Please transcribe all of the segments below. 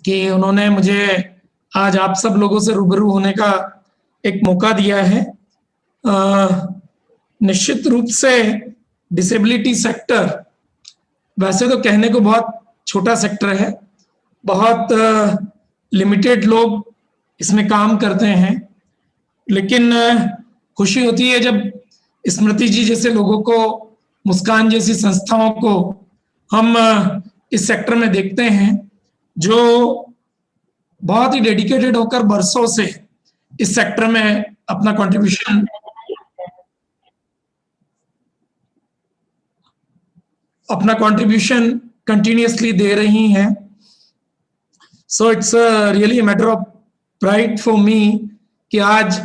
कि उन्होंने मुझे आज आप सब लोगों से रूबरू होने का एक मौका दिया है। निश्चित रूप से डिसेबिलिटी सेक्टर वैसे तो कहने को बहुत छोटा सेक्टर है, बहुत लिमिटेड लोग इसमें काम करते हैं, लेकिन खुशी होती है जब स्मृति जी जैसे लोगों को, मुस्कान जैसी संस्थाओं को हम इस सेक्टर में देखते हैं, जो बहुत ही डेडिकेटेड होकर बरसों से इस सेक्टर में अपना कंट्रीब्यूशन कंटिन्यूअसली दे रही हैं। So it's really matter of pride for me कि आज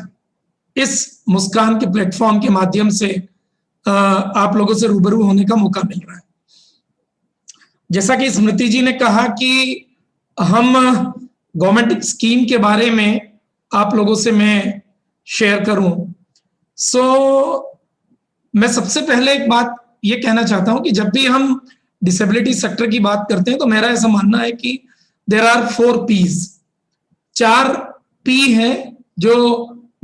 इस मुस्कान के प्लेटफॉर्म के माध्यम से आप लोगों से रूबरू होने का मौका मिल रहा है। जैसा कि स्मृति जी ने कहा कि हम गवर्नमेंट स्कीम के बारे में आप लोगों से मैं शेयर करूं, सो मैं सबसे पहले एक बात ये कहना चाहता हूं कि जब भी हम डिसेबिलिटी सेक्टर की बात करते हैं तो मेरा ऐसा मानना है कि देयर आर 4 P's, 4 P हैं जो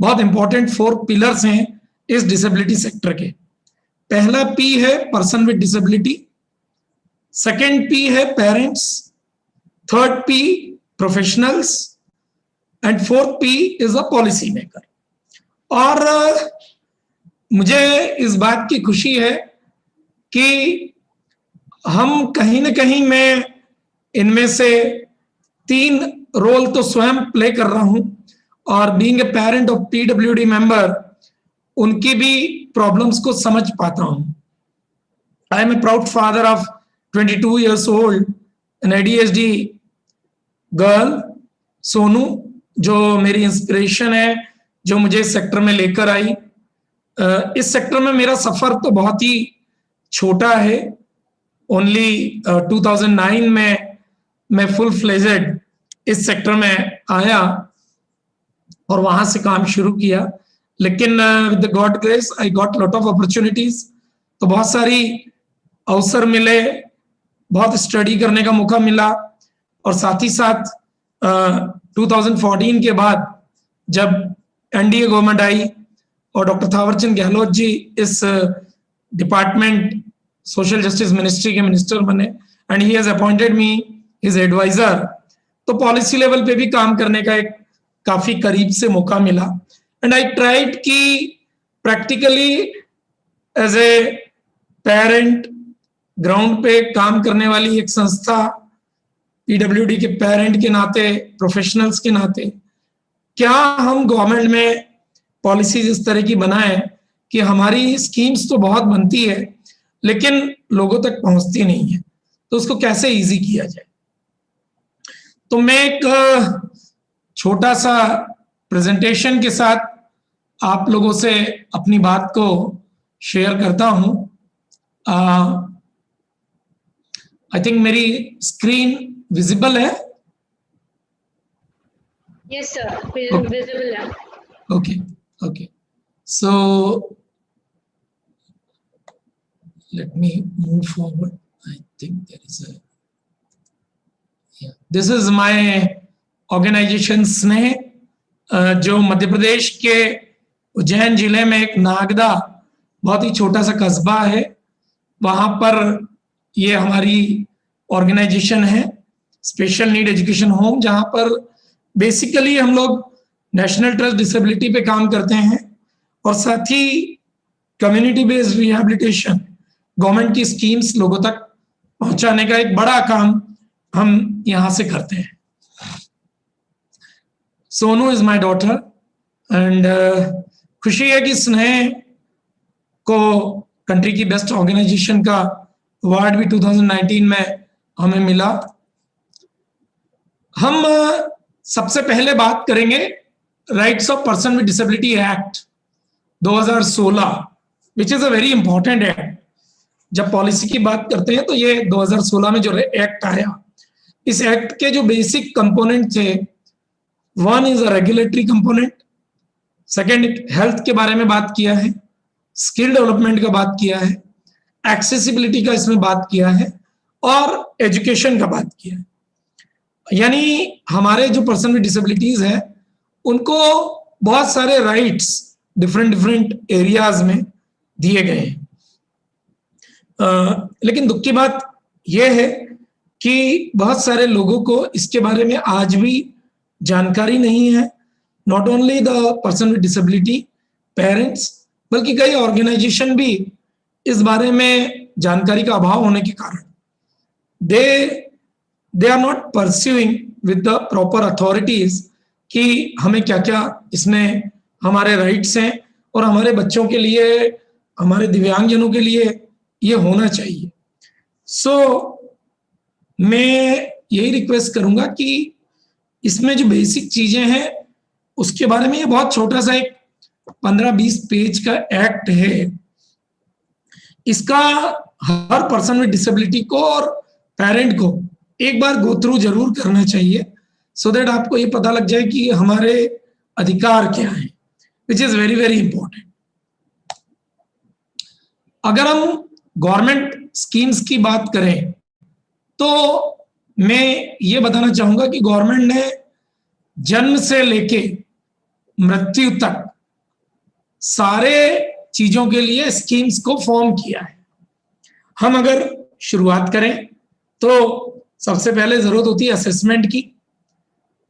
बहुत इंपॉर्टेंट 4 पिलर्स हैं इस डिसेबिलिटी सेक्टर के। पहला P है person with disability, second P है parents, third P professionals and fourth P is a policy maker. और मुझे इस बात की खुशी है कि हम कहीं ना कहीं मैं इनमें से 3 रोल तो स्वयं प्ले कर रहा हूं, और being a parent of PWD member उनकी भी प्रॉब्लम्स को समझ पाता हूं। I am a proud father of 22 years old an ADHD girl Sonu, जो मेरी इंस्पिरेशन है, जो मुझे इस सेक्टर में लेकर आई। इस सेक्टर में मेरा सफर तो बहुत ही छोटा है। ओनली 2009 में मैं फुल फ्लेजेड इस सेक्टर में आया और वहां से काम शुरू किया, लेकिन with the God grace I got lot of opportunities. तो बहुत सारी अवसर मिले, बहुत स्टडी करने का मौका मिला, और साथ ही साथ 2014 के बाद जब एनडीए गवर्नमेंट आई और डॉक्टर थावरचंद गहलोत जी इस डिपार्टमेंट सोशल जस्टिस मिनिस्ट्री के मिनिस्टर बने and he has appointed me his adviser, तो पॉलिसी लेवल पे भी काम करने का एक काफी करीब से मौका मिला। एंड आई ट्राइड कि practically as a parent, ground पे काम करने वाली एक संस्था, पीडब्ल्यूडी के पेरेंट के नाते, प्रोफेशनल्स के नाते, क्या हम गवर्नमेंट में पॉलिसीज इस तरह की बनाएं कि हमारी स्कीम्स तो बहुत बनती है लेकिन लोगों तक पहुंचती नहीं है, तो उसको कैसे इजी किया जाए। तो मैं एक छोटा सा प्रेजेंटेशन के साथ आप लोगों से अपनी बात को शेयर करता हूं। आई थिंक मेरी स्क्रीन विजिबल है? यस सर, विजिबल है। Okay, so let me move forward. I think there is a, yeah, this is my organization स्नेह, जो मध्य प्रदेश के उज्जैन जिले में एक नागदा बहुत ही छोटा सा कस्बा है, वहां पर ये हमारी ऑर्गेनाइजेशन है, स्पेशल नीड एजुकेशन होम, जहां पर बेसिकली हम लोग नेशनल ट्रस्ट डिसेबिलिटी पे काम करते हैं और साथ ही कम्युनिटी बेस्ड रिहैबिलिटेशन, गवर्नमेंट की स्कीम्स लोगों तक पहुंचाने का एक बड़ा काम हम यहां से करते हैं। Sonu is my daughter and खुशी है कि स्नेह को कंट्री की बेस्ट ऑर्गेनाइजेशन का अवार्ड भी 2019 में हमें मिला। हम सबसे पहले बात करेंगे rights of person with disability act 2016, which is a very important act. जब पॉलिसी की बात करते हैं तो ये 2016 में जो एक्ट आया, इस एक्ट के जो बेसिक कंपोनेंट थे, one is a regulatory component, second health के बारे में बात किया है, स्किल डेवलपमेंट का बात किया है, एक्सेसिबिलिटी का इसमें बात किया है और एजुकेशन का बात किया है। यानी हमारे जो पर्सन विद डिसेबिलिटीज है उनको बहुत सारे राइट्स डिफरेंट डिफरेंट एरियाज में दिए गए हैं। लेकिन दुख की बात यह है कि बहुत सारे लोगों को इसके बारे में आज भी जानकारी नहीं है। Not only the person with disability parents, बल्कि कई ऑर्गेनाइजेशन भी इस बारे में जानकारी का अभाव होने के कारण they are not pursuing with the proper authorities कि हमें क्या क्या इसमें हमारे राइट्स हैं और हमारे बच्चों के लिए, हमारे दिव्यांगजनों के लिए ये होना चाहिए। मैं यही रिक्वेस्ट करूंगा कि इसमें जो बेसिक चीजें हैं उसके बारे में, ये बहुत छोटा सा एक 15-20 पेज का एक्ट है, इसका हर पर्सन विद डिसेबिलिटी को और पेरेंट को एक बार गो थ्रू जरूर करना चाहिए, सो दैट आपको ये पता लग जाए कि हमारे अधिकार क्या हैं, which is very very important. अगर हम गवर्नमेंट स्कीम्स की बात करें तो मैं ये बताना चाहूंगा कि गवर्नमेंट ने जन्म से लेके मृत्यु तक सारे चीजों के लिए स्कीम्स को फॉर्म किया है। हम अगर शुरुआत करें तो सबसे पहले जरूरत होती है असेसमेंट की,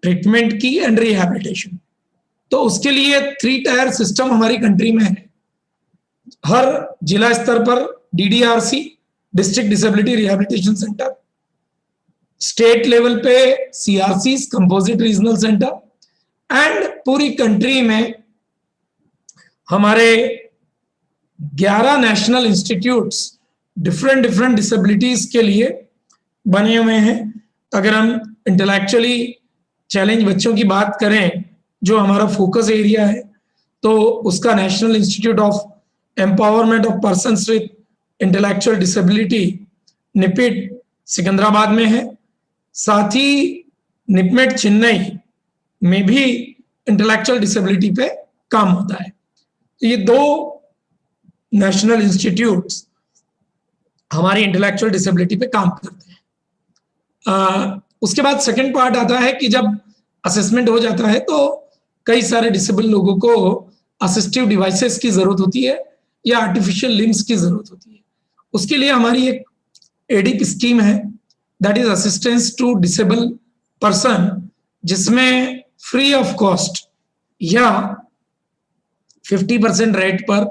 ट्रीटमेंट की एंड रिहैबिलिटेशन। तो उसके लिए 3 टायर सिस्टम हमारी कंट्री में है। हर जिला स्तर पर DDRC, district disability rehabilitation centre, state level पे CRCs, composite regional centre, and पूरी कंट्री में हमारे 11 national institutes different different disabilities के लिए बने हुए हैं। अगर हम इंटेलेक्चुअली चैलेंज बच्चों की बात करें, जो हमारा फोकस एरिया है, तो उसका national institute of empowerment of persons with intellectual disability NIEPID Secunderabad में है। साथ ही निपमेट चेन्नई में भी इंटेलेक्चुअल डिसेबिलिटी पे काम होता है। तो ये 2 नेशनल इंस्टीट्यूट्स हमारी इंटेलेक्चुअल डिसेबिलिटी पे काम करते हैं। उसके बाद सेकंड पार्ट आता है कि जब असेसमेंट हो जाता है तो कई सारे डिसेबल लोगों को असिस्टिव डिवाइसेस की जरूरत होती है या आर्टिफिशियल लिम्स की जरूरत होती है। उसके लिए हमारी एक ADP स्कीम है, that is assistance to disable person, जिसमें फ्री ऑफ कॉस्ट या 50% रेट पर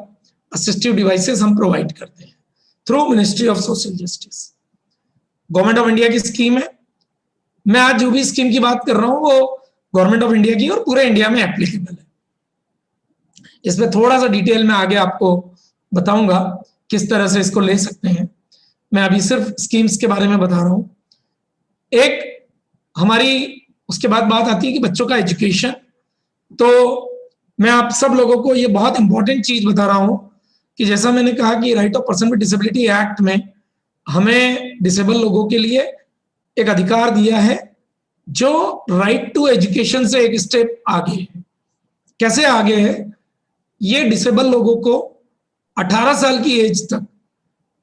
असिस्टिव डिवाइसेस हम प्रोवाइड करते हैं through ministry of social justice. Government of India की स्कीम है। मैं आज जो भी स्कीम की बात कर रहा हूं वो गवर्नमेंट ऑफ इंडिया की और पूरे इंडिया में एप्लीकेबल है। इसमें थोड़ा सा डिटेल में आगे आपको बताऊंगा किस तरह से इसको ले सकते हैं। मैं अभी सिर्फ स्कीम्स के बारे में बता रहा हूं। एक हमारी उसके बाद बात आती है कि बच्चों का एजुकेशन। तो मैं आप सब लोगों को ये बहुत इंपॉर्टेंट चीज बता रहा हूं कि जैसा मैंने कहा कि right of person with disability act में हमें डिसेबल लोगों के लिए एक अधिकार दिया है जो राइट टू एजुकेशन से एक स्टेप आगे है। कैसे आगे है? ये डिसेबल लोगों को 18 साल की एज तक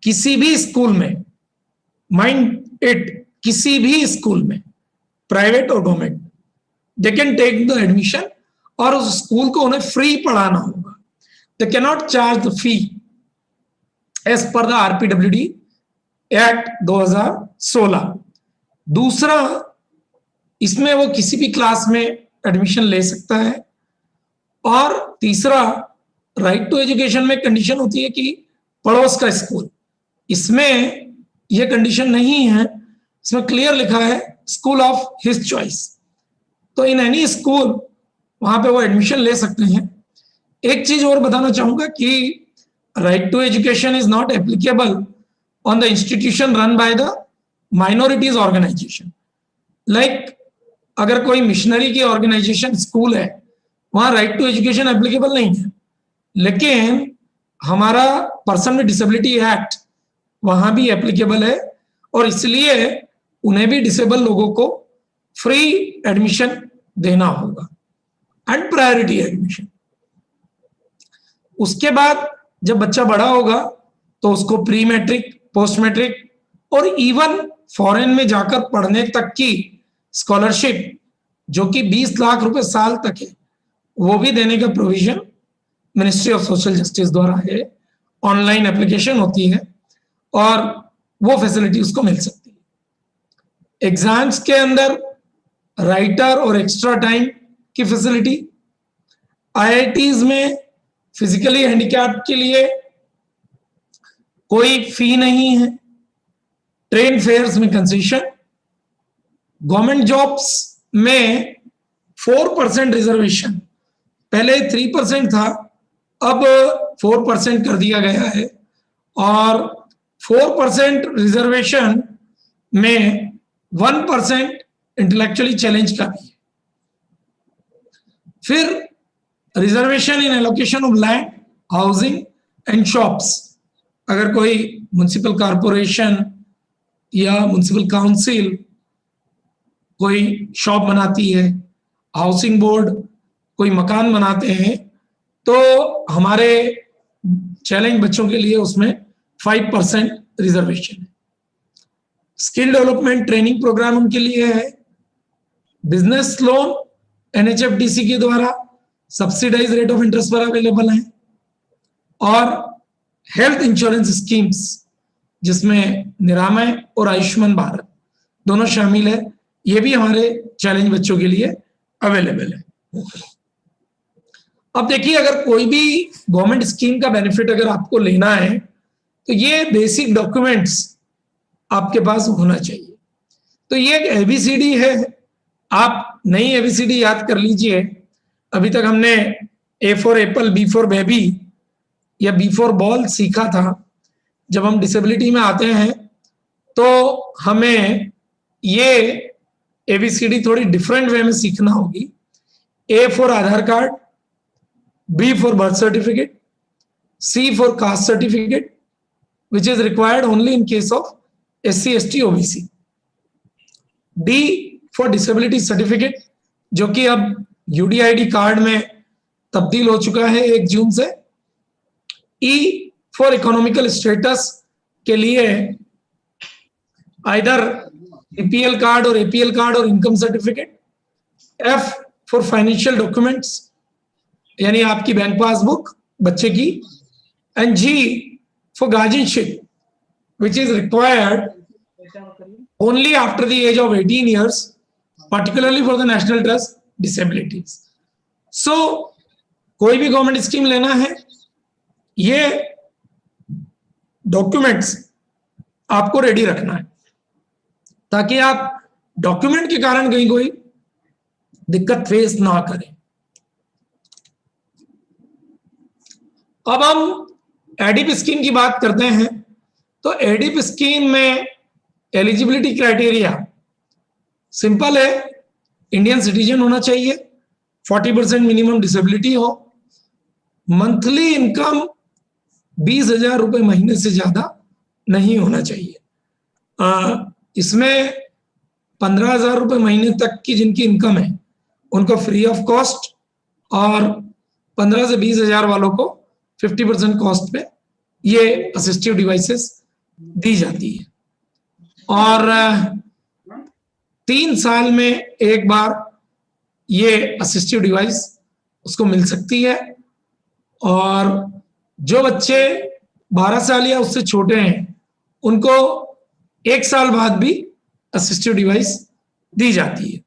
किसी भी स्कूल में, माइंड इट, किसी भी स्कूल में, प्राइवेट और government, they can take the admission और उस स्कूल को उन्हें फ्री पढ़ाना होगा। They can not charge the fee as per the RPWD act 2016। दूसरा, इसमें वो किसी भी क्लास में एडमिशन ले सकता है। और तीसरा, राइट टू एजुकेशन में कंडीशन होती है कि पड़ोस का स्कूल। इसमें यह कंडीशन नहीं है, इसमें क्लियर लिखा है स्कूल ऑफ हिज चॉइस। तो इन एनी स्कूल वहां पे वो एडमिशन ले सकते हैं। एक चीज और बताना चाहूंगा कि right to education is not applicable on the institution run by the minorities organisation. Like अगर कोई मिशनरी की ऑर्गेनाइजेशन स्कूल है, वहां राइट टू एजुकेशन एप्लीकेबल नहीं है, लेकिन हमारा पर्सन विद डिसेबिलिटी एक्ट वहां भी एप्लीकेबल है और इसलिए उन्हें भी डिसेबल लोगों को फ्री एडमिशन देना होगा एंड प्रायोरिटी एडमिशन। उसके बाद जब बच्चा बड़ा होगा तो उसको प्री मैट्रिक, पोस्ट मैट्रिक और इवन फॉरेन में जाकर पढ़ने तक की स्कॉलरशिप जो कि 20 लाख रुपए साल तक है, वो भी देने का provision ministry of social justice द्वारा है। ऑनलाइन एप्लीकेशन होती है और वो फैसिलिटी उसको मिल सकती है। एग्जाम्स के अंदर राइटर और एक्स्ट्रा टाइम की फैसिलिटी, आईआईटीज में फिजिकली हैंडीकैप्ड के लिए कोई फी नहीं है, ट्रेन फेयर्स में कंसेशन, गवर्नमेंट जॉब्स में 4% रिजर्वेशन, पहले 3% था, अब 4% कर दिया गया है, और 4% रिजर्वेशन में 1% इंटेलेक्चुअली चैलेंज का भी है। फिर reservation in allocation of land, housing and shops, अगर कोई म्युनिसिपल कॉरपोरेशन या म्युनिसिपल काउंसिल कोई शॉप बनाती है, हाउसिंग बोर्ड कोई मकान बनाते हैं, तो हमारे चैलेंज बच्चों के लिए उसमें 5% रिजर्वेशन है। स्किल डेवलपमेंट ट्रेनिंग प्रोग्राम उनके लिए है। बिजनेस लोन एनएचएफडीसी के द्वारा सब्सिडाइज रेट ऑफ इंटरेस्ट पर अवेलेबल है, और हेल्थ इंश्योरेंस स्कीम्स जिसमें निरामय और आयुष्मान भारत दोनों शामिल है, ये भी हमारे चैलेंज बच्चों के लिए अवेलेबल है। अब देखिए, अगर कोई भी गवर्नमेंट स्कीम का बेनिफिट अगर आपको लेना है तो ये बेसिक डॉक्यूमेंट्स आपके पास होना चाहिए। तो ये एक एबीसीडी है, आप नई एबीसीडी याद कर लीजिए। अभी तक हमने A for apple, B for baby या बी फॉर बॉल सीखा था। जब हम डिसेबिलिटी में आते हैं तो हमें ये एबीसीडी थोड़ी डिफरेंट वे में सीखना होगी। A for Aadhaar card, B for birth certificate, C for caste certificate which is required only in case of SC, ST, OBC, D for disability certificate जो कि अब UDID कार्ड में तब्दील हो चुका है 1 जून से, E फॉर इकोनॉमिकल स्टेटस के लिए आइदर BPL कार्ड और APL कार्ड और income certificate, F for financial documents यानी आपकी बैंक पासबुक बच्चे की, and G for guardianship, which is required only after the age of 18 years, particularly for the National Trust disabilities. So, कोई भी government scheme लेना है, ये डॉक्यूमेंट्स आपको रेडी रखना है ताकि आप डॉक्यूमेंट के कारण कहीं कोई दिक्कत फेस ना करें। अब हम एडिप स्कीम की बात करते हैं, तो एडिप स्कीम में एलिजिबिलिटी क्राइटेरिया सिंपल है, इंडियन सिटीजन होना चाहिए, 40% मिनिमम डिसेबिलिटी हो, मंथली इनकम 20,000 रुपए महीने से ज्यादा नहीं होना चाहिए। इसमें 15,000 रुपए महीने तक की जिनकी इनकम है उनको फ्री ऑफ कॉस्ट, और 15 से 20,000 वालों को 50% कॉस्ट पे ये असिस्टिव डिवाइसेस दी जाती है, और 3 साल में एक बार ये असिस्टिव डिवाइस उसको मिल सकती है। और जो बच्चे 12 साल या उससे छोटे हैं उनको 1 साल बाद भी असिस्टिव डिवाइस दी जाती है।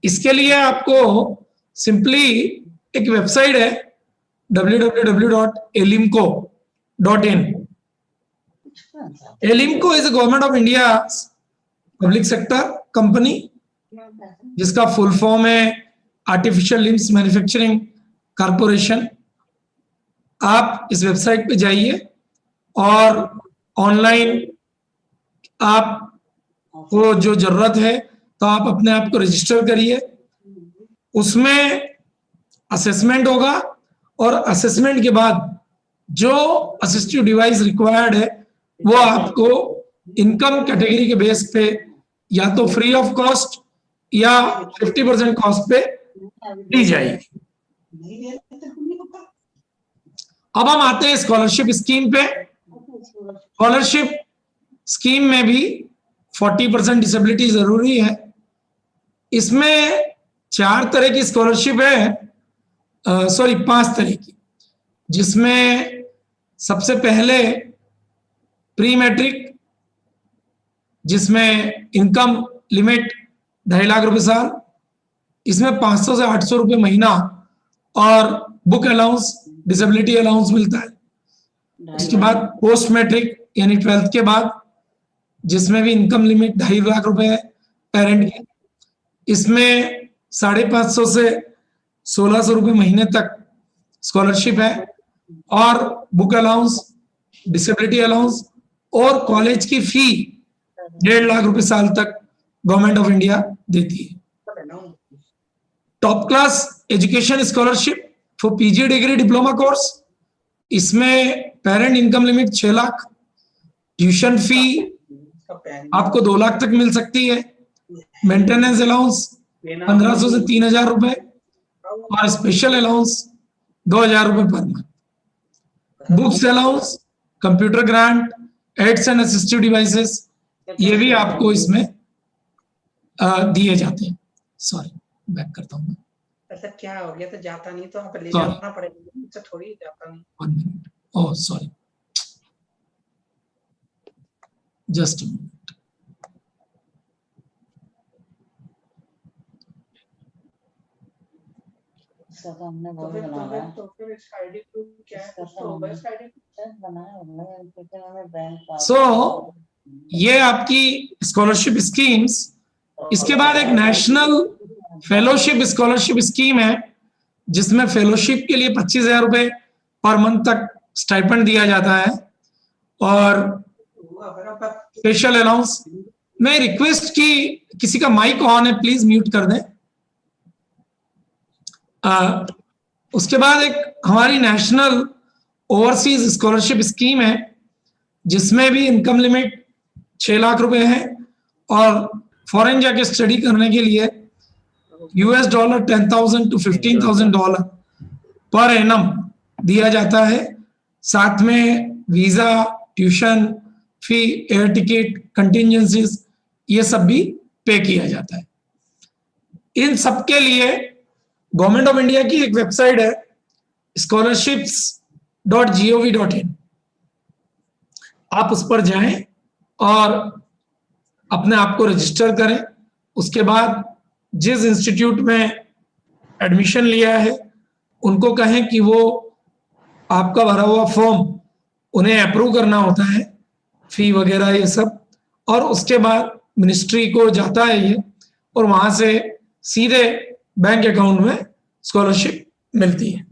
इसके लिए आपको सिंपली एक वेबसाइट है www.elimco.in. Elimco is a government of India public sector company जिसका फुल फॉर्म है आर्टिफिशियल लिम्स मैन्युफैक्चरिंग कॉर्पोरेशन। आप इस वेबसाइट पे जाइए और ऑनलाइन आपको जो जरूरत है तो आप अपने आप को रजिस्टर करिए। उसमें असेसमेंट होगा और असेसमेंट के बाद जो असिस्टिव डिवाइस रिक्वायर्ड है वो आपको इनकम कैटेगरी के बेस पे या तो फ्री ऑफ कॉस्ट या 50% कॉस्ट पे दी जाएगी। अब हम आते हैं स्कॉलरशिप स्कीम पे। स्कॉलरशिप स्कीम में भी 40% डिसेबिलिटी जरूरी है। इसमें 4 तरह की स्कॉलरशिप है, सॉरी 5 तरह की, जिसमें सबसे पहले प्री मैट्रिक, जिसमें इनकम लिमिट 2.5 लाख रुपए साल, इसमें 500 से 800 रुपए महीना और बुक अलाउंस, डिसेबिलिटी अलाउंस मिलता है। उसके बाद पोस्ट मैट्रिक यानी 12th के बाद, जिसमें भी इनकम लिमिट 2.5 लाख रुपए है पेरेंट की, इसमें 550 से 1600 रुपए महीने तक स्कॉलरशिप है, और बुक अलाउंस, डिसेबिलिटी अलाउंस और कॉलेज की फी 1.5 लाख रुपए साल तक गवर्नमेंट ऑफ इंडिया देती है। Top class education scholarship for PG degree diploma course, इसमें parent income limit 6 lakh, tuition fee आपको 2 लाख तक मिल सकती है, मेंटेनेंस अलाउंस 1500 से 3000 रुपए और स्पेशल अलाउंस 2000 रुपए per month. Books allowance, computer grant, aids and assistive devices, ये भी आपको इसमें दिए जाते हैं। सॉरी, बैक करता हूँ। ऐसा क्या हो गया? तो जाता नहीं तो आप ले जाना पड़ेगा, मुझसे थोड़ी जाता नहीं। 1 minute, oh sorry, just a minute. तो हमने वो बनाया तो फिर इसका आईडी प्रूफ क्या है? कुछ तो होगा इसका आईडी प्रूफ बनाया हमने, क्योंकि हमें बैंक पास। सो ये आपकी स्कॉलरशिप स्कीम्स। इसके बाद एक नेशनल फेलोशिप स्कॉलरशिप स्कीम है, जिसमें फेलोशिप के लिए 25,000 रुपए पर मंथ तक स्टाइपेंड दिया जाता है और स्पेशल अलाउंस। मैं रिक्वेस्ट की किसी का माइक ऑन है, प्लीज म्यूट कर दें। उसके बाद एक हमारी नेशनल ओवरसीज स्कॉलरशिप स्कीम है, जिसमें भी इनकम लिमिट 6 लाख रुपए है और फॉरेन जाके स्टडी करने के लिए $10,000 to $15,000 पर एनम दिया जाता है। साथ में visa, tuition fee, air ticket, contingencies, ये सब भी पे किया जाता है। इन सब के लिए गवर्नमेंट ऑफ इंडिया की एक वेबसाइट है scholarships.gov.in, आप उस पर जाएं और अपने आप को रजिस्टर करें। उसके बाद जिस इंस्टीट्यूट में एडमिशन लिया है उनको कहें कि वो आपका भरा हुआ फॉर्म उन्हें अप्रूव करना होता है, फी वगैरह ये सब, और उसके बाद मिनिस्ट्री को जाता है ये, और वहां से सीधे बैंक अकाउंट में स्कॉलरशिप मिलती है।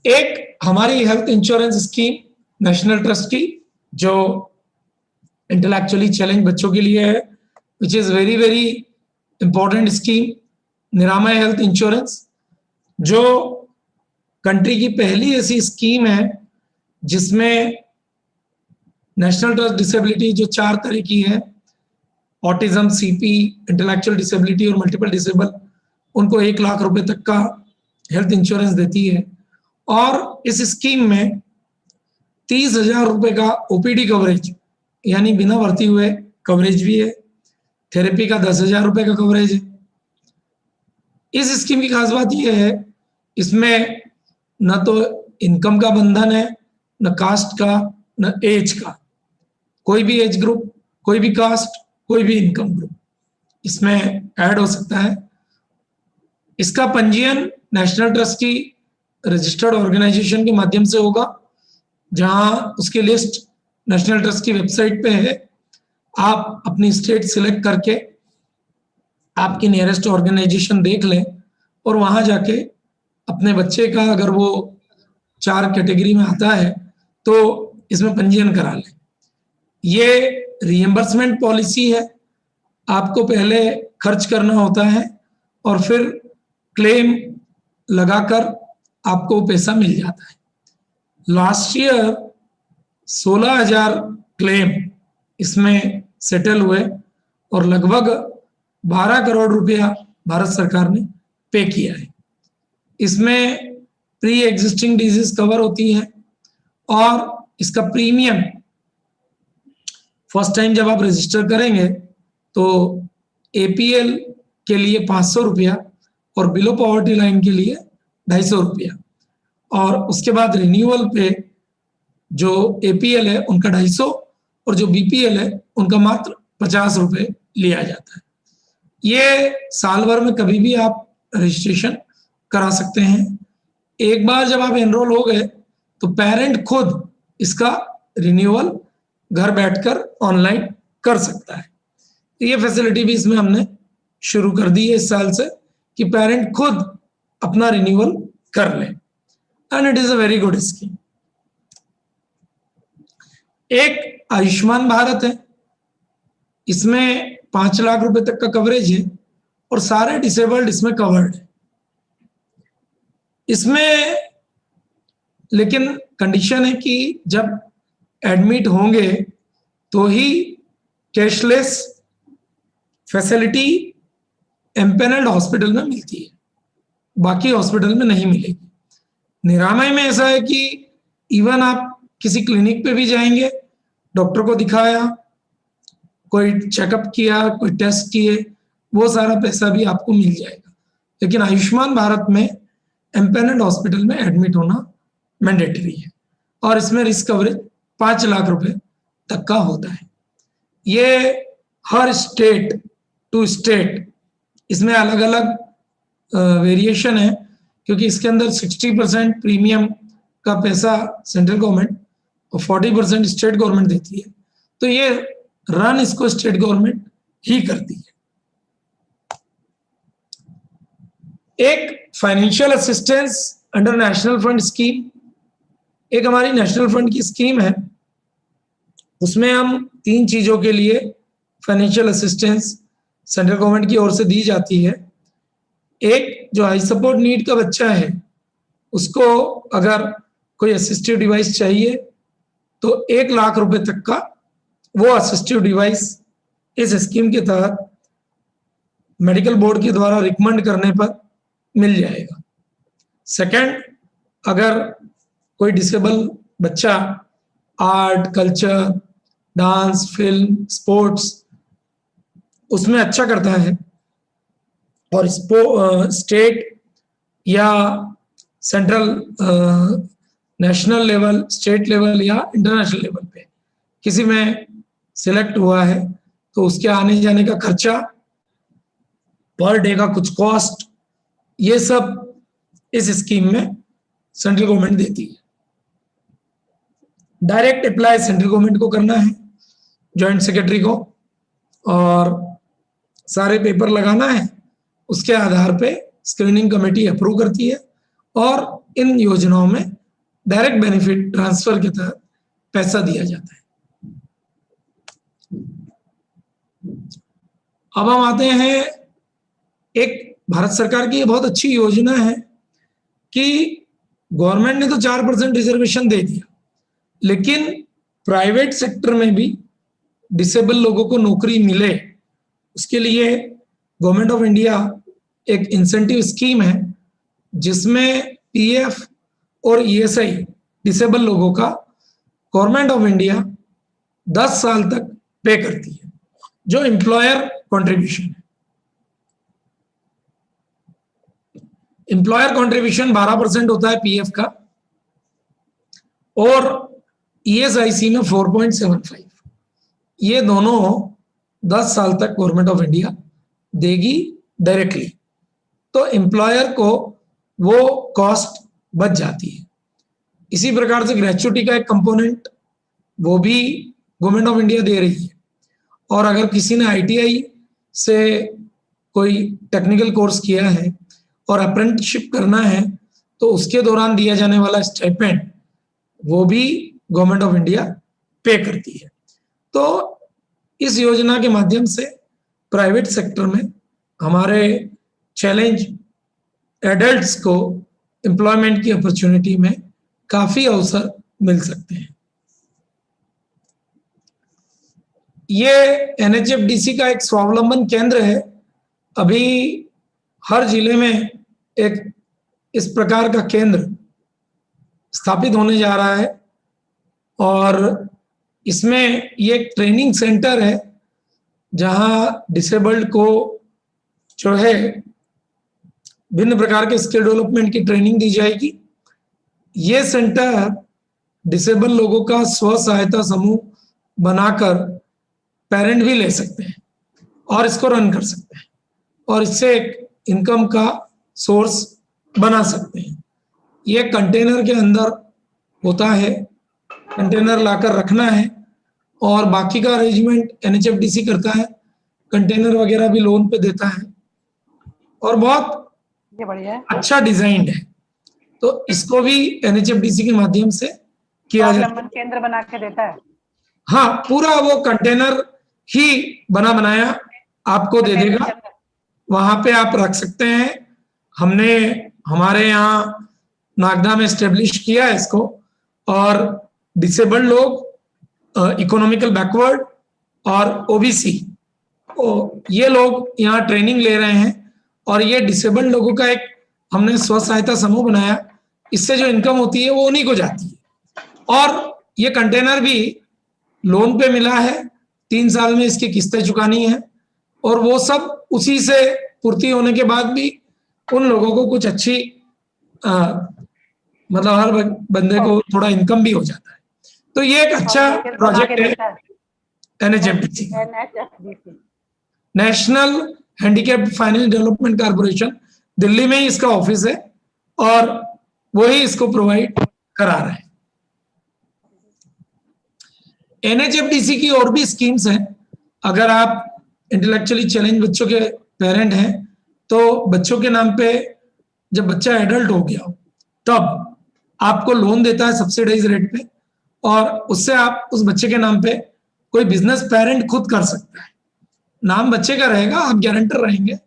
एक हमारी health insurance scheme national trust की, जो इंटेलेक्चुअली चैलेंज बच्चों के लिए है, which is very very important scheme, निरामय हेल्थ इंश्योरेंस, जो कंट्री की पहली ऐसी स्कीम है जिसमें नेशनल ट्रस्ट डिसेबिलिटी जो 4 तरह की है, ऑटिज्म, सीपी, इंटेलेक्चुअल डिसेबिलिटी और मल्टीपल डिसेबल, उनको 1 लाख रुपए तक का हेल्थ इंश्योरेंस देती है। और इस स्कीम में 30,000 रुपए का ओपीडी कवरेज यानी बिना भर्ती हुए कवरेज भी है, थेरेपी का 10,000 रुपए का कवरेज है। इस स्कीम की खास बात यह है, इसमें न तो इनकम का बंधन है, न कास्ट का, न एज का। कोई भी एज ग्रुप, कोई भी कास्ट, कोई भी इनकम ग्रुप इसमें ऐड हो सकता है। इसका पंजीयन नेशनल ट्रस्ट की रजिस्टर्ड ऑर्गेनाइजेशन के माध्यम से होगा, जहां उसकी लिस्ट नेशनल ट्रस्ट की वेबसाइट पे है। आप अपनी स्टेट सिलेक्ट करके आपकी नियरेस्ट ऑर्गेनाइजेशन देख लें और वहां जाके अपने बच्चे का, अगर वो 4 कैटेगरी में आता है, तो इसमें पंजीयन करा लें। ये रिएम्बर्समेंट पॉलिसी है, आपको पहले खर्च करना होता है और फिर क्लेम लगाकर आपको पैसा मिल जाता है। लास्ट ईयर 16,000 क्लेम इसमें सेटल हुए और लगभग 12 करोड़ रुपया भारत सरकार ने पे किया है। इसमें प्री एग्जिस्टिंग डिजीज कवर होती है और इसका प्रीमियम फर्स्ट टाइम जब आप रजिस्टर करेंगे तो APL के लिए 500 रुपया और बिलो पॉवर्टी लाइन के लिए 250 रुपया, और उसके बाद रिन्यूअल पे जो APL है उनका 250 और जो BPL है उनका मात्र 50 रुपये लिया जाता है। ये साल भर में कभी भी आप रजिस्ट्रेशन करा सकते हैं। एक बार जब आप एनरोल हो गए तो पेरेंट खुद इसका रिन्यूअल घर बैठकर ऑनलाइन कर सकता है। तो ये फैसिलिटी भी इसमें हमने शुरू कर दी है इस साल से कि पेरेंट खुद अपना रिन्यूअल कर ले, and it is a very good scheme. एक आयुष्मान भारत है, इसमें 5 लाख रुपए तक का कवरेज है और सारे डिसेबल्ड इसमें कवर्ड है। इसमें लेकिन कंडीशन है कि जब एडमिट होंगे तो ही कैशलेस फैसिलिटी एम्पेनल्ड हॉस्पिटल में मिलती है, बाकी हॉस्पिटल में नहीं मिलेगी। निरामय में ऐसा है कि इवन आप किसी क्लिनिक पे भी जाएंगे, डॉक्टर को दिखाया, कोई चेकअप किया, कोई टेस्ट किए, वो सारा पैसा भी आपको मिल जाएगा। लेकिन आयुष्मान भारत में एम्पेनल्ड हॉस्पिटल में एडमिट होना मैंडेटरी है और इसमें रिस्क कवरेज 5 लाख रुपए तक का होता है। ये हर स्टेट टू स्टेट इसमें अलग अलग वेरिएशन है, क्योंकि इसके अंदर 60% प्रीमियम का पैसा सेंट्रल गवर्नमेंट और 40% स्टेट गवर्नमेंट देती है। तो ये रन इसको स्टेट गवर्नमेंट ही करती है। एक financial assistance under national fund scheme, एक हमारी नेशनल फंड की स्कीम है, उसमें हम 3 चीजों के लिए फाइनेंशियल असिस्टेंस सेंट्रल गवर्नमेंट की ओर से दी जाती है। एक, जो हाई सपोर्ट नीड का बच्चा है उसको अगर कोई असिस्टिव डिवाइस चाहिए तो 1 लाख रुपए तक का वो असिस्टिव डिवाइस इस स्कीम के तहत मेडिकल बोर्ड के द्वारा रिकमेंड करने पर मिल जाएगा। सेकंड, अगर कोई डिसेबल बच्चा art, culture, dance, film, sports उसमें अच्छा करता है और स्टेट या central, national level, state level या इंटरनेशनल लेवल पे किसी में सिलेक्ट हुआ है तो उसके आने जाने का खर्चा, पर डे का कुछ कॉस्ट, ये सब इस स्कीम में सेंट्रल गवर्नमेंट देती है। डायरेक्ट अप्लाई सेंट्रल गवर्नमेंट को करना है, जॉइंट सेक्रेटरी को, और सारे पेपर लगाना है। उसके आधार पे स्क्रीनिंग कमेटी अप्रूव करती है और इन योजनाओं में डायरेक्ट बेनिफिट ट्रांसफर के तहत पैसा दिया जाता है। अब हम आते हैं, एक भारत सरकार की बहुत अच्छी योजना है कि गवर्नमेंट ने तो 4% रिजर्वेशन दे दिया, लेकिन प्राइवेट सेक्टर में भी डिसेबल लोगों को नौकरी मिले, उसके लिए गवर्नमेंट ऑफ इंडिया एक इंसेंटिव स्कीम है जिसमें PF और ESI डिसेबल लोगों का गवर्नमेंट ऑफ इंडिया 10 साल तक पे करती है, जो एम्प्लॉयर कंट्रीब्यूशन है। एम्प्लॉयर कंट्रीब्यूशन 12% होता है PF का और ESIC में 4.75। ये दोनों 10 साल तक गवर्नमेंट ऑफ इंडिया देगी डायरेक्टली, तो एम्प्लॉयर को वो कॉस्ट बच जाती है। इसी प्रकार से ग्रेच्युटी का एक कंपोनेंट वो भी गवर्नमेंट ऑफ इंडिया दे रही है, और अगर किसी ने ITI से कोई टेक्निकल कोर्स किया है और अप्रेंटिसशिप करना है तो उसके दौरान दिया जाने वाला स्टाइपेंड वो भी गवर्नमेंट ऑफ इंडिया पे करती है। तो इस योजना के माध्यम से प्राइवेट सेक्टर में हमारे चैलेंज एडल्ट्स को एम्प्लॉयमेंट की अपॉर्चुनिटी में काफी अवसर मिल सकते हैं। ये NHFDC का एक स्वावलंबन केंद्र है। अभी हर जिले में एक इस प्रकार का केंद्र स्थापित होने जा रहा है और इसमें ये एक ट्रेनिंग सेंटर है जहां डिसेबल्ड को जो है भिन्न प्रकार के स्किल डेवलपमेंट की ट्रेनिंग दी जाएगी। ये सेंटर डिसेबल लोगों का स्व सहायता समूह बनाकर पेरेंट भी ले सकते हैं और इसको रन कर सकते हैं और इससे एक इनकम का सोर्स बना सकते हैं। ये कंटेनर के अंदर होता है, कंटेनर लाकर रखना है और बाकी का अरेंजमेंट एनएचएफडीसी करता है, कंटेनर वगैरह भी लोन पे देता है और बहुत ये बढ़िया है। अच्छा डिजाइन है। तो इसको भी एनएचएफडीसी के माध्यम से किया जाता स्वावलंबन केंद्र बना के देता है। हाँ, पूरा वो कंटेनर ही बना बनाया आपको दे देगा, वहां पे आप रख सकते हैं। हमने हमारे यहाँ नागदा में एस्टेब्लिश किया है इसको और डिसेबल्ड लोग, इकोनॉमिकल बैकवर्ड और ओबीसी ये लोग यहाँ ट्रेनिंग ले रहे हैं और ये डिसेबल्ड लोगों का एक हमने स्व सहायता समूह बनाया। इससे जो इनकम होती है वो उन्हीं को जाती है और ये कंटेनर भी लोन पे मिला है, 3 साल में इसकी किस्तें चुकानी है और वो सब उसी से पूर्ति होने के बाद भी उन लोगों को कुछ अच्छी मतलब हर बंदे को थोड़ा इनकम भी हो जाता है। तो ये एक अच्छा प्रोजेक्ट है NHFDC, national handicapped finance development corporation. Delhi में ही इसका ऑफिस है और वही इसको प्रोवाइड करा रहा है। एनएचएफडीसी की और भी स्कीम्स हैं। अगर आप इंटेलेक्चुअली चैलेंज बच्चों के पेरेंट हैं तो बच्चों के नाम पे जब बच्चा एडल्ट हो गया तब आपको लोन देता है सब्सिडाइज रेट पे और उससे आप उस बच्चे के नाम पे कोई बिजनेस पेरेंट खुद कर सकता है। नाम बच्चे का रहेगा, आप गारंटर रहेंगे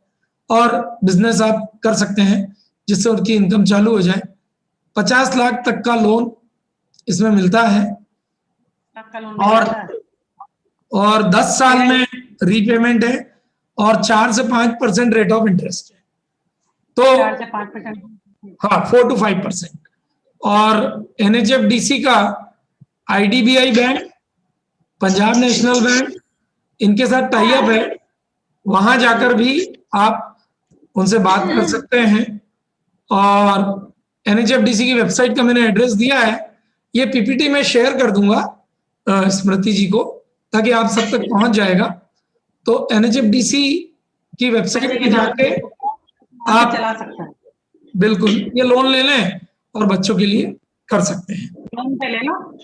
और बिजनेस आप कर सकते हैं जिससे उनकी इनकम चालू हो जाए। 50 लाख तक का लोन इसमें मिलता है और 10 साल में रीपेमेंट है और 4 से 5% रेट ऑफ इंटरेस्ट है। तो 4 से 5%, हाँ 4 to 5%। और एनएचएफडीसी का IDBI bank, Punjab national bank इनके साथ टाई अप है। वहां जाकर भी आप उनसे बात कर सकते हैं और एनएचएफडीसी की वेबसाइट का मैंने एड्रेस दिया है, ये पीपीटी में शेयर कर दूंगा स्मृति जी को ताकि आप सब तक पहुंच जाएगा। तो एनएचएफडीसी की वेबसाइट पे जाके आप चला सकते हैं। बिल्कुल ये लोन ले लें और बच्चों के लिए कर सकते हैं, लोन पे ले लो